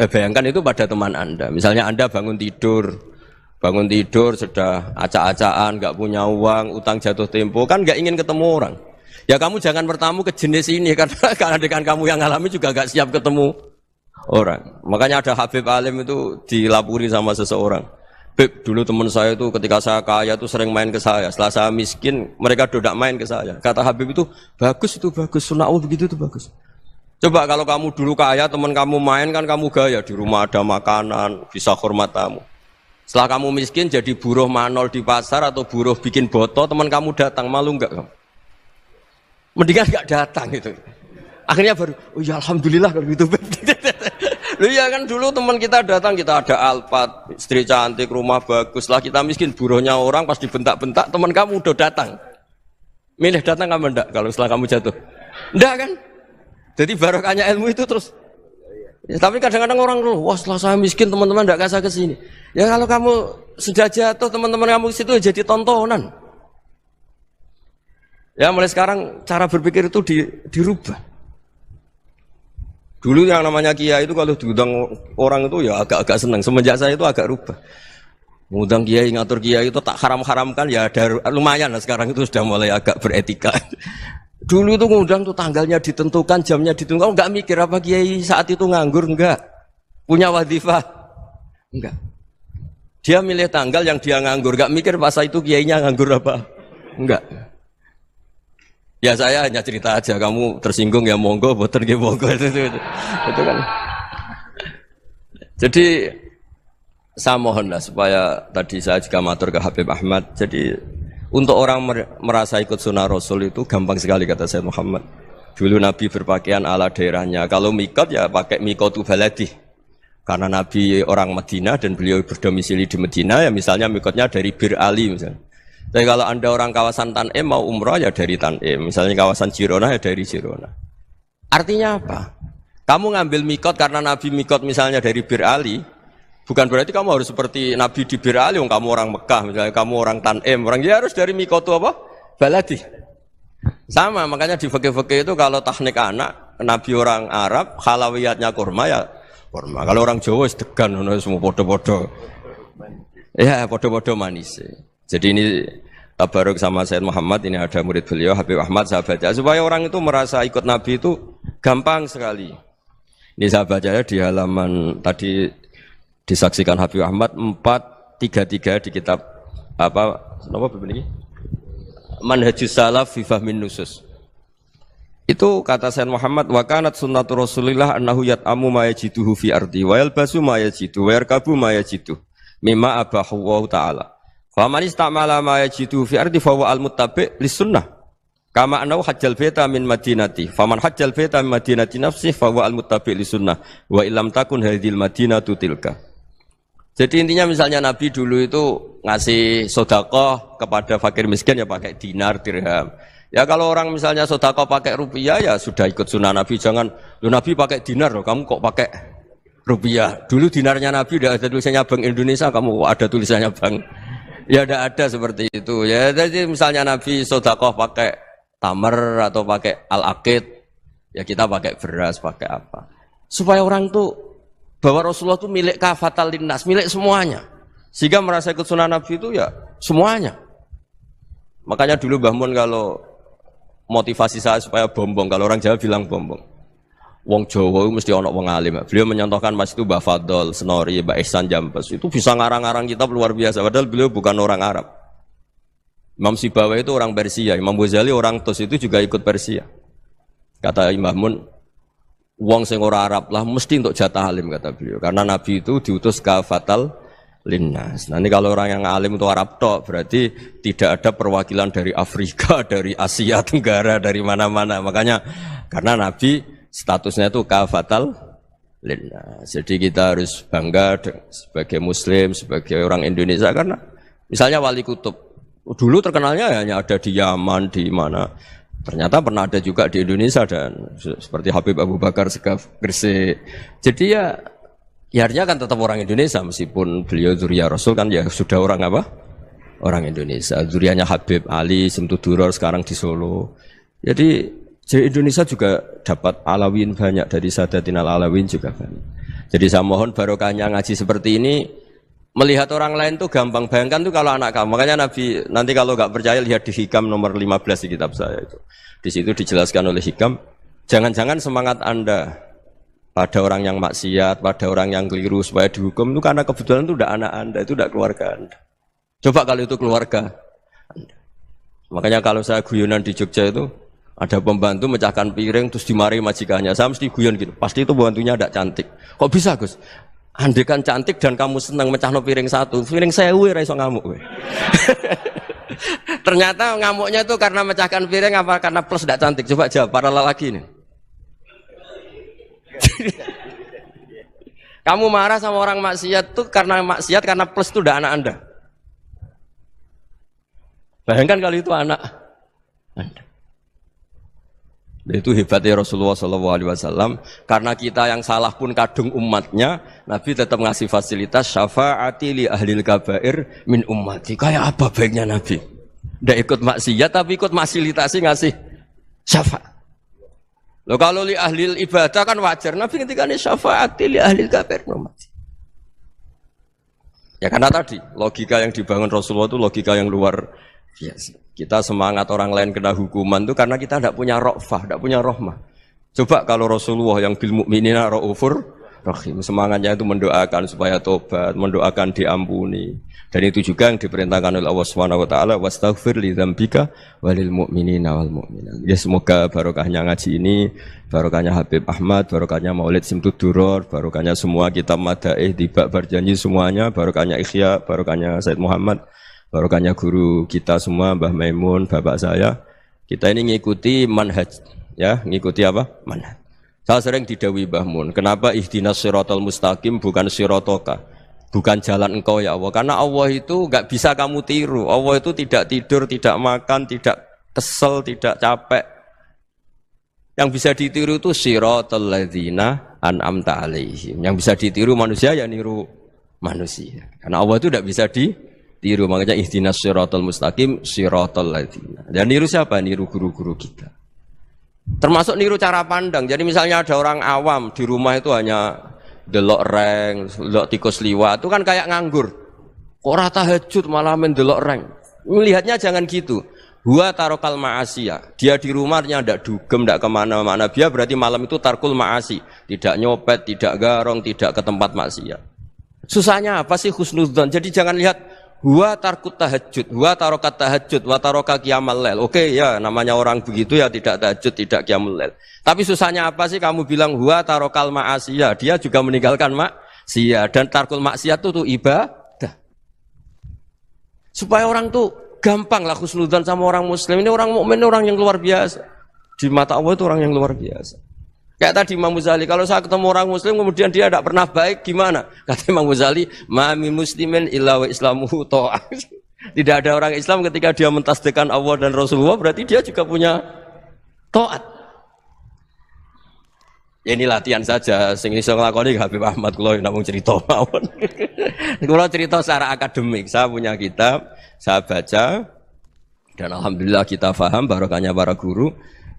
bayangkan itu pada teman Anda. Misalnya Anda bangun tidur sudah acak-acakan, enggak punya uang, utang jatuh tempo, kan enggak ingin ketemu orang. Ya kamu jangan bertamu ke jenis ini karena dengan kamu yang alami juga gak siap ketemu orang. Makanya ada Habib Alim itu dilapuri sama seseorang. Beb, dulu teman saya itu ketika saya kaya itu sering main ke saya. Setelah saya miskin, mereka tidak main ke saya. Kata Habib itu bagus, sunnah Allah begitu itu bagus. Coba kalau kamu dulu kaya, teman kamu main kan kamu gaya. Di rumah ada makanan, bisa hormat tamu. Setelah kamu miskin jadi buruh manol di pasar atau buruh bikin boto, teman kamu datang, malu enggak kamu? Mendingan nggak datang itu. Akhirnya baru, oh ya alhamdulillah kalau gitu. Lu ya kan dulu teman kita datang, kita ada Alphard, istri cantik, rumah bagus. Lah kita miskin, buruhnya orang pas dibentak-bentak, teman kamu udah datang. Milih datang apa enggak kalau setelah kamu jatuh? Enggak kan? Jadi barokahnya ilmu itu terus. Ya, tapi kadang-kadang orang tuh, wah setelah saya miskin teman-teman enggak kasih ke sini. Ya kalau kamu sudah jatuh teman-teman kamu ke situ jadi tontonan. Ya mulai sekarang cara berpikir itu dirubah. Dulu yang namanya kiai itu kalau diundang orang itu ya agak-agak senang. Semenjak saya itu agak rubah. Ngundang kiai, ngatur kiai itu tak haram-haramkan ya ada lumayan lah sekarang itu sudah mulai agak beretika. Dulu itu ngundang tuh tanggalnya ditentukan, jamnya ditentukan. Enggak mikir apa kiai saat itu nganggur, enggak. Punya wadifah, enggak. Dia milih tanggal yang dia nganggur, enggak mikir pas itu kiainya nganggur apa. Enggak. Ya saya hanya cerita aja, kamu tersinggung ya monggo, boten nggih monggo itu kan. Jadi saya mohonlah supaya tadi saya juga matur ke Habib Ahmad. Jadi untuk orang merasa ikut sunnah Rasul itu gampang sekali kata Sayyid Muhammad. Dulu Nabi berpakaian ala daerahnya. Kalau mikot ya pakai mikotu baladi. Karena Nabi orang Madinah dan beliau berdomisili di Madinah ya misalnya mikotnya dari Bir Ali misalnya. Tapi kalau anda orang kawasan Tanim mau umrah ya dari Tanim. Misalnya kawasan Jirona ya dari Jirona. Artinya apa? Kamu ngambil mikot karena Nabi mikot misalnya dari Bir Ali. Bukan berarti kamu harus seperti Nabi di Bir Ali. Kamu orang Mekah misalnya kamu orang Tanim. Orang dia harus dari mikot itu apa? Baladi. Sama makanya di fikih-fikih itu kalau teknik anak Nabi orang Arab halawiyatnya kurma ya kurma. Kalau orang Jawa sedegan semua podo-podo. Ya podo-podo manis. Jadi ini tabaruk sama Sayyid Muhammad, ini ada murid beliau Habib Ahmad, saya baca supaya orang itu merasa ikut Nabi itu gampang sekali. Ini saya baca ya di halaman tadi disaksikan Habib Ahmad 433 di kitab apa begini? Manhajus Salaf fi Fahmin Nusus. Itu kata Sayyid Muhammad wa kanat sunnatu Rasulillah annahu yat'amu ma yajiduhu fi ardi wa yalbasu ma yajidu wa yarkabu ma yajidu mimma abahu wa ta'ala. Faman istamala ma yajidu fi ardi fa huwa al-muttabi' lis-sunnah. Kama annahu hajjal baita min madinati. Faman hajjal baita min madinati nafsihi fa huwa al-muttabi' lis-sunnah. Wa illam takun hadhil madinatu tilka. Jadi intinya misalnya Nabi dulu itu ngasih sedekah kepada fakir miskin ya pakai dinar, dirham. Ya kalau orang misalnya sedekah pakai rupiah ya sudah ikut sunnah Nabi. Jangan lu Nabi pakai dinar loh, kamu kok pakai rupiah. Dulu dinarnya Nabi udah ada tulisannya Bank Indonesia, kamu ada tulisannya Bank. Ya tidak ada seperti itu. Ya jadi misalnya Nabi sedekah pakai tamar atau pakai al-aqid, ya kita pakai beras, pakai apa? Supaya orang tuh bahwa Rasulullah itu milik kafatal linnas, milik semuanya. Sehingga merasa ikut sunnah Nabi itu ya semuanya. Makanya dulu Mbah Mun kalau motivasi saya supaya bombong, kalau orang Jawa bilang bombong. Wong Jawa itu mesti ono wong alim. Beliau menyontohkan Mas itu Mbah Fadol, Senori, Mbah Ihsan Jambes. Itu bisa ngarang-ngarang kitab luar biasa. Padahal beliau bukan orang Arab. Imam Sibawa itu orang Persia. Imam Ghazali orang Tus itu juga ikut Persia. Kata Imam Mun, wong sing ora Arab lah mesti untuk jatah alim kata beliau. Karena Nabi itu diutus kafatal linnas. Nanti kalau orang yang alim itu Arab tok, berarti tidak ada perwakilan dari Afrika, dari Asia Tenggara, dari mana-mana. Makanya karena Nabi statusnya itu kafatal linnas. Jadi kita harus bangga sebagai Muslim, sebagai orang Indonesia karena misalnya Wali Kutub dulu terkenalnya hanya ada di Yaman, di mana. Ternyata pernah ada juga di Indonesia dan seperti Habib Abu Bakar Segaf Gresik. Jadi ya artinya kan tetap orang Indonesia meskipun beliau zuriyah Rasul kan ya sudah orang apa? Orang Indonesia. Zuriyahnya Habib Ali Simtuduror sekarang di Solo. Jadi Indonesia juga dapat alawin banyak dari Sadatinal Alawin juga banyak. Jadi saya mohon barokahnya ngaji seperti ini. Melihat orang lain tuh gampang, bayangkan tuh kalau anak kamu. Makanya Nabi nanti kalau nggak percaya lihat di Hikam nomor 15 di kitab saya itu. Di situ dijelaskan oleh Hikam, jangan-jangan semangat Anda pada orang yang maksiat, pada orang yang keliru supaya dihukum itu karena kebetulan itu udah anak Anda, itu udah keluarga Anda. Coba kalau itu keluarga Anda. Makanya kalau saya guyonan di Jogja itu ada pembantu mecahkan piring terus dimarahi majikannya. Saya mesti guyon gitu. Pasti itu pembantunya tidak cantik. Kok bisa, Gus? Andai kan cantik dan kamu senang mecahno piring satu, piring 1000 ora iso ngamuk kowe. Ternyata ngamuknya itu karena mecahkan piring apa karena plus tidak cantik? Coba jawab para lelaki ini. Kamu marah sama orang maksiat tuh karena maksiat karena plus itu udah anak Anda. Bayangkan kalau itu anak Anda. Itu hebatnya Rasulullah SAW. Karena kita yang salah pun kadung umatnya, Nabi tetap ngasih fasilitas syafaati li ahlil kabair min ummati. Kayak apa baiknya Nabi? Tidak ikut maksiat tapi ikut fasilitasi ngasih syafaat. Loh kalau li ahlil ibadah kan wajar. Nabi ketika ini syafaati li ahlil kabair min ummati. Ya karena tadi logika yang dibangun Rasulullah itu logika yang luar biasa. Kita semangat orang lain kena hukuman itu karena kita tidak punya ra'fah, tidak punya rahmah. Coba kalau Rasulullah yang bil mu'minina ra'ufur rahim, semangatnya itu mendoakan supaya tobat, mendoakan diampuni. Dan itu juga yang diperintahkan oleh Allah Subhanahu wa taala, wastaghfir li dzambika walil mu'minina wal mu'minat. Ya semoga barokahnya ngaji ini, barokahnya Habib Ahmad, barokahnya Maulid Simtud Duror, barokahnya semua kitab Madaih, Tiba Berjanji semuanya, barokahnya Ikhya, barokahnya Said Muhammad, barokahnya guru kita semua, Mbah Maimun, bapak saya. Kita ini ngikuti manhaj, ya, ngikuti apa? Manhaj. Saya sering didawi Mbah Mun, kenapa ihdinas siratal mustaqim bukan siratoka, bukan jalan engkau ya Allah? Karena Allah itu enggak bisa kamu tiru. Allah itu tidak tidur, tidak makan, tidak kesel, tidak capek. Yang bisa ditiru itu siratal ladzina an'amta alaihim. Yang bisa ditiru manusia ya niru manusia. Karena Allah itu tidak bisa ditiru, makanya ihdinas siratal mustaqim siratal ladzina. Dan niru siapa? Niru guru-guru kita. Termasuk niru cara pandang. Jadi misalnya ada orang awam di rumah itu hanya delok reng, delok tikus liwat, itu kan kayak nganggur. Ora tahajud malah main delok reng. Melihatnya jangan gitu. Huwa tarokal ma'asiyah. Dia di rumahnya tidak dugem, tidak kemana-mana. Dia berarti malam itu tarkul ma'asi. Tidak nyopet, tidak garong, tidak ke tempat maksiat. Susahnya apa sih husnudzon? Jadi jangan lihat huwa tarkut tahajud, huwa tarokat tahajud, wa taroka qiyamul lail. Oke ya, namanya orang begitu ya tidak tahajud, tidak qiyamul lail. Tapi susahnya apa sih kamu bilang huwa tarokal ma'asiyah? Dia juga meninggalkan maksiat, dan tarkul maksiat itu tuh ibadah. Supaya orang tuh gampang lah husnudzon sama orang muslim. Ini orang mukmin, orang yang luar biasa. Di mata Allah itu orang yang luar biasa. Kayak tadi Imam Ghazali, kalau saya ketemu orang muslim kemudian dia tidak pernah baik, gimana? Kata Imam Ghazali, ma min muslimin illa wa islamuhu ta'ah. Tidak ada orang Islam ketika dia mentasdihkan Allah dan Rasulullah, berarti dia juga punya taat. Ya ini latihan saja, sing iso nglakoni Habib Ahmad kula namung cerita mawon. Kula cerita secara akademik, saya punya kitab, saya baca dan alhamdulillah kita paham barokahnya para guru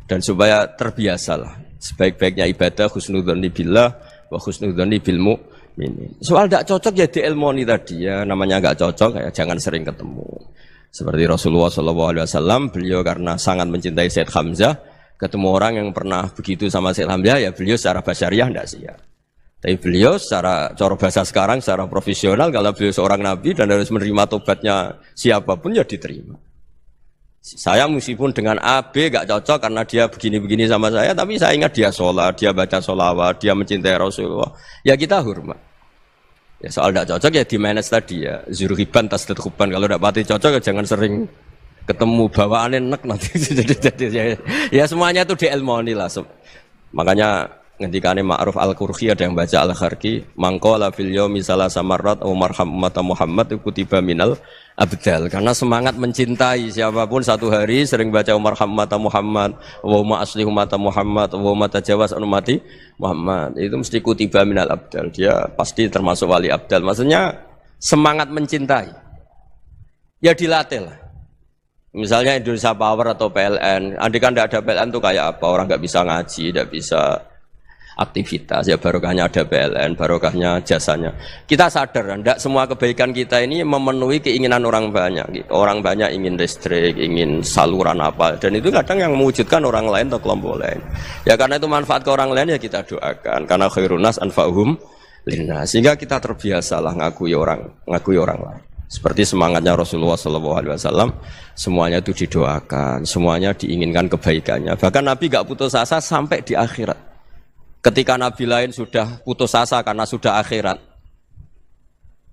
dan supaya terbiasalah. Sebaik-baiknya ibadah husnudzon billah wa husnudzon bil mu'minin. Soal tidak cocok ya diilmoni tadi ya, namanya enggak cocok ya jangan sering ketemu. Seperti Rasulullah SAW, beliau karena sangat mencintai Said Hamzah, ketemu orang yang pernah begitu sama Said Hamzah ya beliau secara basyariah tidak siap. Tapi beliau secara cara bahasa sekarang, secara profesional, kalau beliau seorang nabi dan harus menerima tobatnya siapapun ya diterima. Saya meskipun dengan A, B gak cocok karena dia begini-begini sama saya, tapi saya ingat dia sholat, dia baca sholawat, dia mencintai Rasulullah. Ya kita hormat. Ya soal gak cocok ya di manage tadi ya. Zurhiban tasdadhuban. Kalau gak pati cocok ya jangan sering ketemu, bawaannya enak nanti. Ya semuanya itu diilmoni lah. Makanya ngendikane Ma'ruf Al-Qurhi ada yang baca Al-Kharqi, mangqala fil yaumi salasa marrat aw marham ummata Muhammad kutiba minal abdal. Karena semangat mencintai siapapun satu hari sering baca marham ummata Muhammad, wa ma asli ummata Muhammad, wa ma tajawaz an ummati Muhammad. Itu mesti kutiba minal abdal. Dia pasti termasuk wali abdal. Maksudnya semangat mencintai. Ya dilatih lah. Misalnya Indonesia Power atau PLN, andai kan tidak ada PLN itu kayak apa? Orang nggak bisa ngaji, tidak bisa aktivitas, ya barokahnya ada PLN, barokahnya jasanya. Kita sadar, tidak semua kebaikan kita ini memenuhi keinginan orang banyak. Orang banyak ingin listrik, ingin saluran apa, dan itu kadang yang mewujudkan orang lain atau kelompok lain. Ya karena itu manfaat ke orang lain ya kita doakan. Karena khairun nas anfa'uhum linnas. Sehingga kita terbiasalah ngakui orang lain. Seperti semangatnya Rasulullah SAW, semuanya itu didoakan, semuanya diinginkan kebaikannya. Bahkan Nabi gak putus asa sampai di akhirat. Ketika Nabi lain sudah putus asa karena sudah akhirat,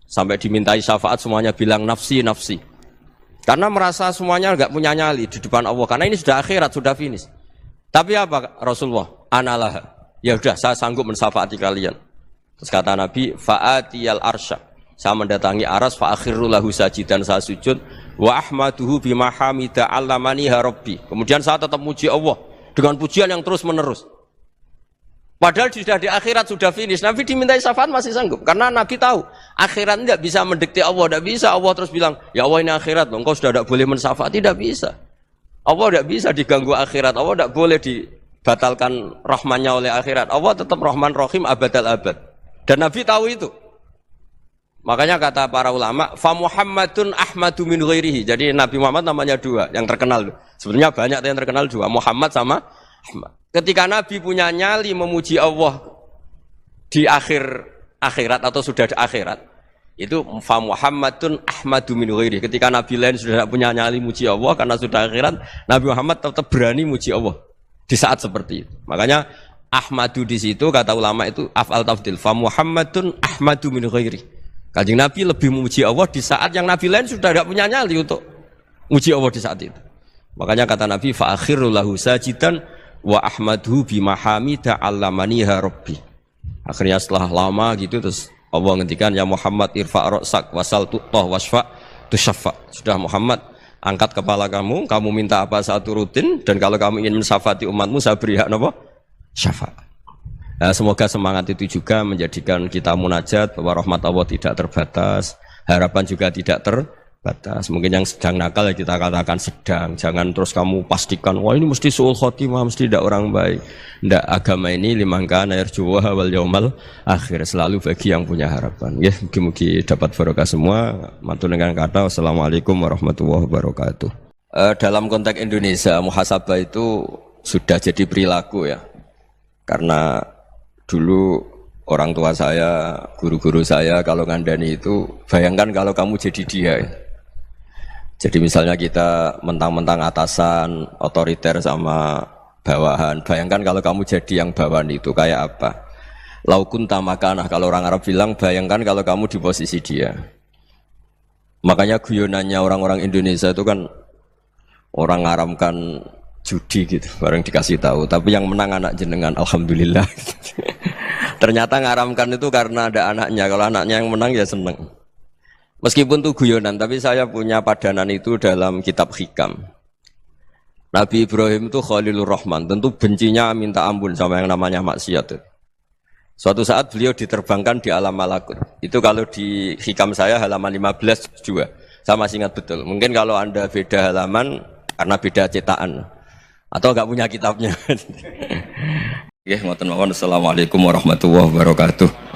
sampai dimintai syafaat semuanya bilang nafsi, nafsi. Karena merasa semuanya enggak punya nyali di depan Allah. Karena ini sudah akhirat, sudah finish. Tapi apa Rasulullah? Analah. Ya sudah, saya sanggup mensyafaati kalian. Terus kata Nabi, fa'atiyal arsya. Saya mendatangi aras fa akhirru lahu sajidan, saya sujud wa ahmaduhu bima hamida 'allamani rabbi. Kemudian saya tetap muji Allah dengan pujian yang terus menerus. Padahal sudah di akhirat, sudah finish. Nabi dimintai syafaat masih sanggup karena Nabi tahu akhirat tidak bisa mendikte Allah, tidak bisa Allah terus bilang, "Ya Allah ini akhirat loh, engkau sudah tidak boleh mensyafaat." Tidak bisa. Allah tidak bisa diganggu akhirat. Allah tidak boleh dibatalkan rahmannya oleh akhirat. Allah tetap Rahman Rahim abadal abad. Dan Nabi tahu itu. Makanya kata para ulama, fa Muhammadun ahmadu min ghairihi. Jadi Nabi Muhammad namanya dua, yang terkenal. Sebenarnya banyak yang terkenal dua, Muhammad sama Ahmad. Ketika Nabi punya nyali memuji Allah di akhirat atau sudah di akhirat, itu fa Muhammadun ahmadu min ghairihi. Ketika Nabi lain sudah tidak punya nyali muji Allah karena sudah akhirat, Nabi Muhammad tetap berani muji Allah di saat seperti itu. Makanya Ahmadu di situ kata ulama itu af'al tafdil, fa Muhammadun ahmadu min ghairihi. Kanjeng Nabi lebih memuji Allah di saat yang Nabi lain sudah tidak punya nyali untuk muji Allah di saat itu. Makanya kata Nabi fa akhirru lahu sajidan wa ahmadhu bima hamida 'allamaniha rabbi. Akhirnya setelah lama gitu terus Allah ngendikan ya Muhammad irfa' ra'sak wasal tu'tah wasfa' tusyaffa. Sudah Muhammad, angkat kepala kamu minta apa saya turutin, dan kalau kamu ingin mensyafaati umatmu saya beri hak napa? Syafaat. Nah, semoga semangat itu juga menjadikan kita munajat bahwa rahmat Allah tidak terbatas, harapan juga tidak terbatas. Mungkin yang sedang nakal ya kita katakan sedang, jangan terus kamu pastikan wah ini mesti suul khotimah, mesti tidak orang baik. Tidak, agama ini liman kana yarju wal yaumal akhir, selalu bagi yang punya harapan. Ya, mugi-mugi dapat barokah semua. Matur dengan kata wassalamualaikum warahmatullahi wabarakatuh. Dalam konteks Indonesia, muhasabah itu sudah jadi perilaku ya. Karena dulu orang tua saya, guru-guru saya kalau ngandani itu, bayangkan kalau kamu jadi dia. Jadi misalnya kita mentang-mentang atasan, otoriter sama bawahan, bayangkan kalau kamu jadi yang bawahan itu kayak apa? Laukun tamakanah, kalau orang Arab bilang, bayangkan kalau kamu di posisi dia. Makanya guyonannya orang-orang Indonesia itu kan orang ngaramkan judi gitu, bareng dikasih tahu. Tapi yang menang anak jenengan, alhamdulillah. Ternyata ngaramkan itu karena ada anaknya. Kalau anaknya yang menang ya seneng. Meskipun itu guyonan, tapi saya punya padanan itu dalam kitab Hikam. Nabi Ibrahim itu Khalilur Rahman, tentu bencinya minta ampun sama yang namanya maksiat. Suatu saat beliau diterbangkan di alam malakut. Itu kalau di Hikam saya halaman 15 juga. Saya masih ingat betul. Mungkin kalau Anda beda halaman karena beda cetakan. Atau enggak punya kitabnya. Ya, ngoten mawon. Assalamualaikum warahmatullahi wabarakatuh.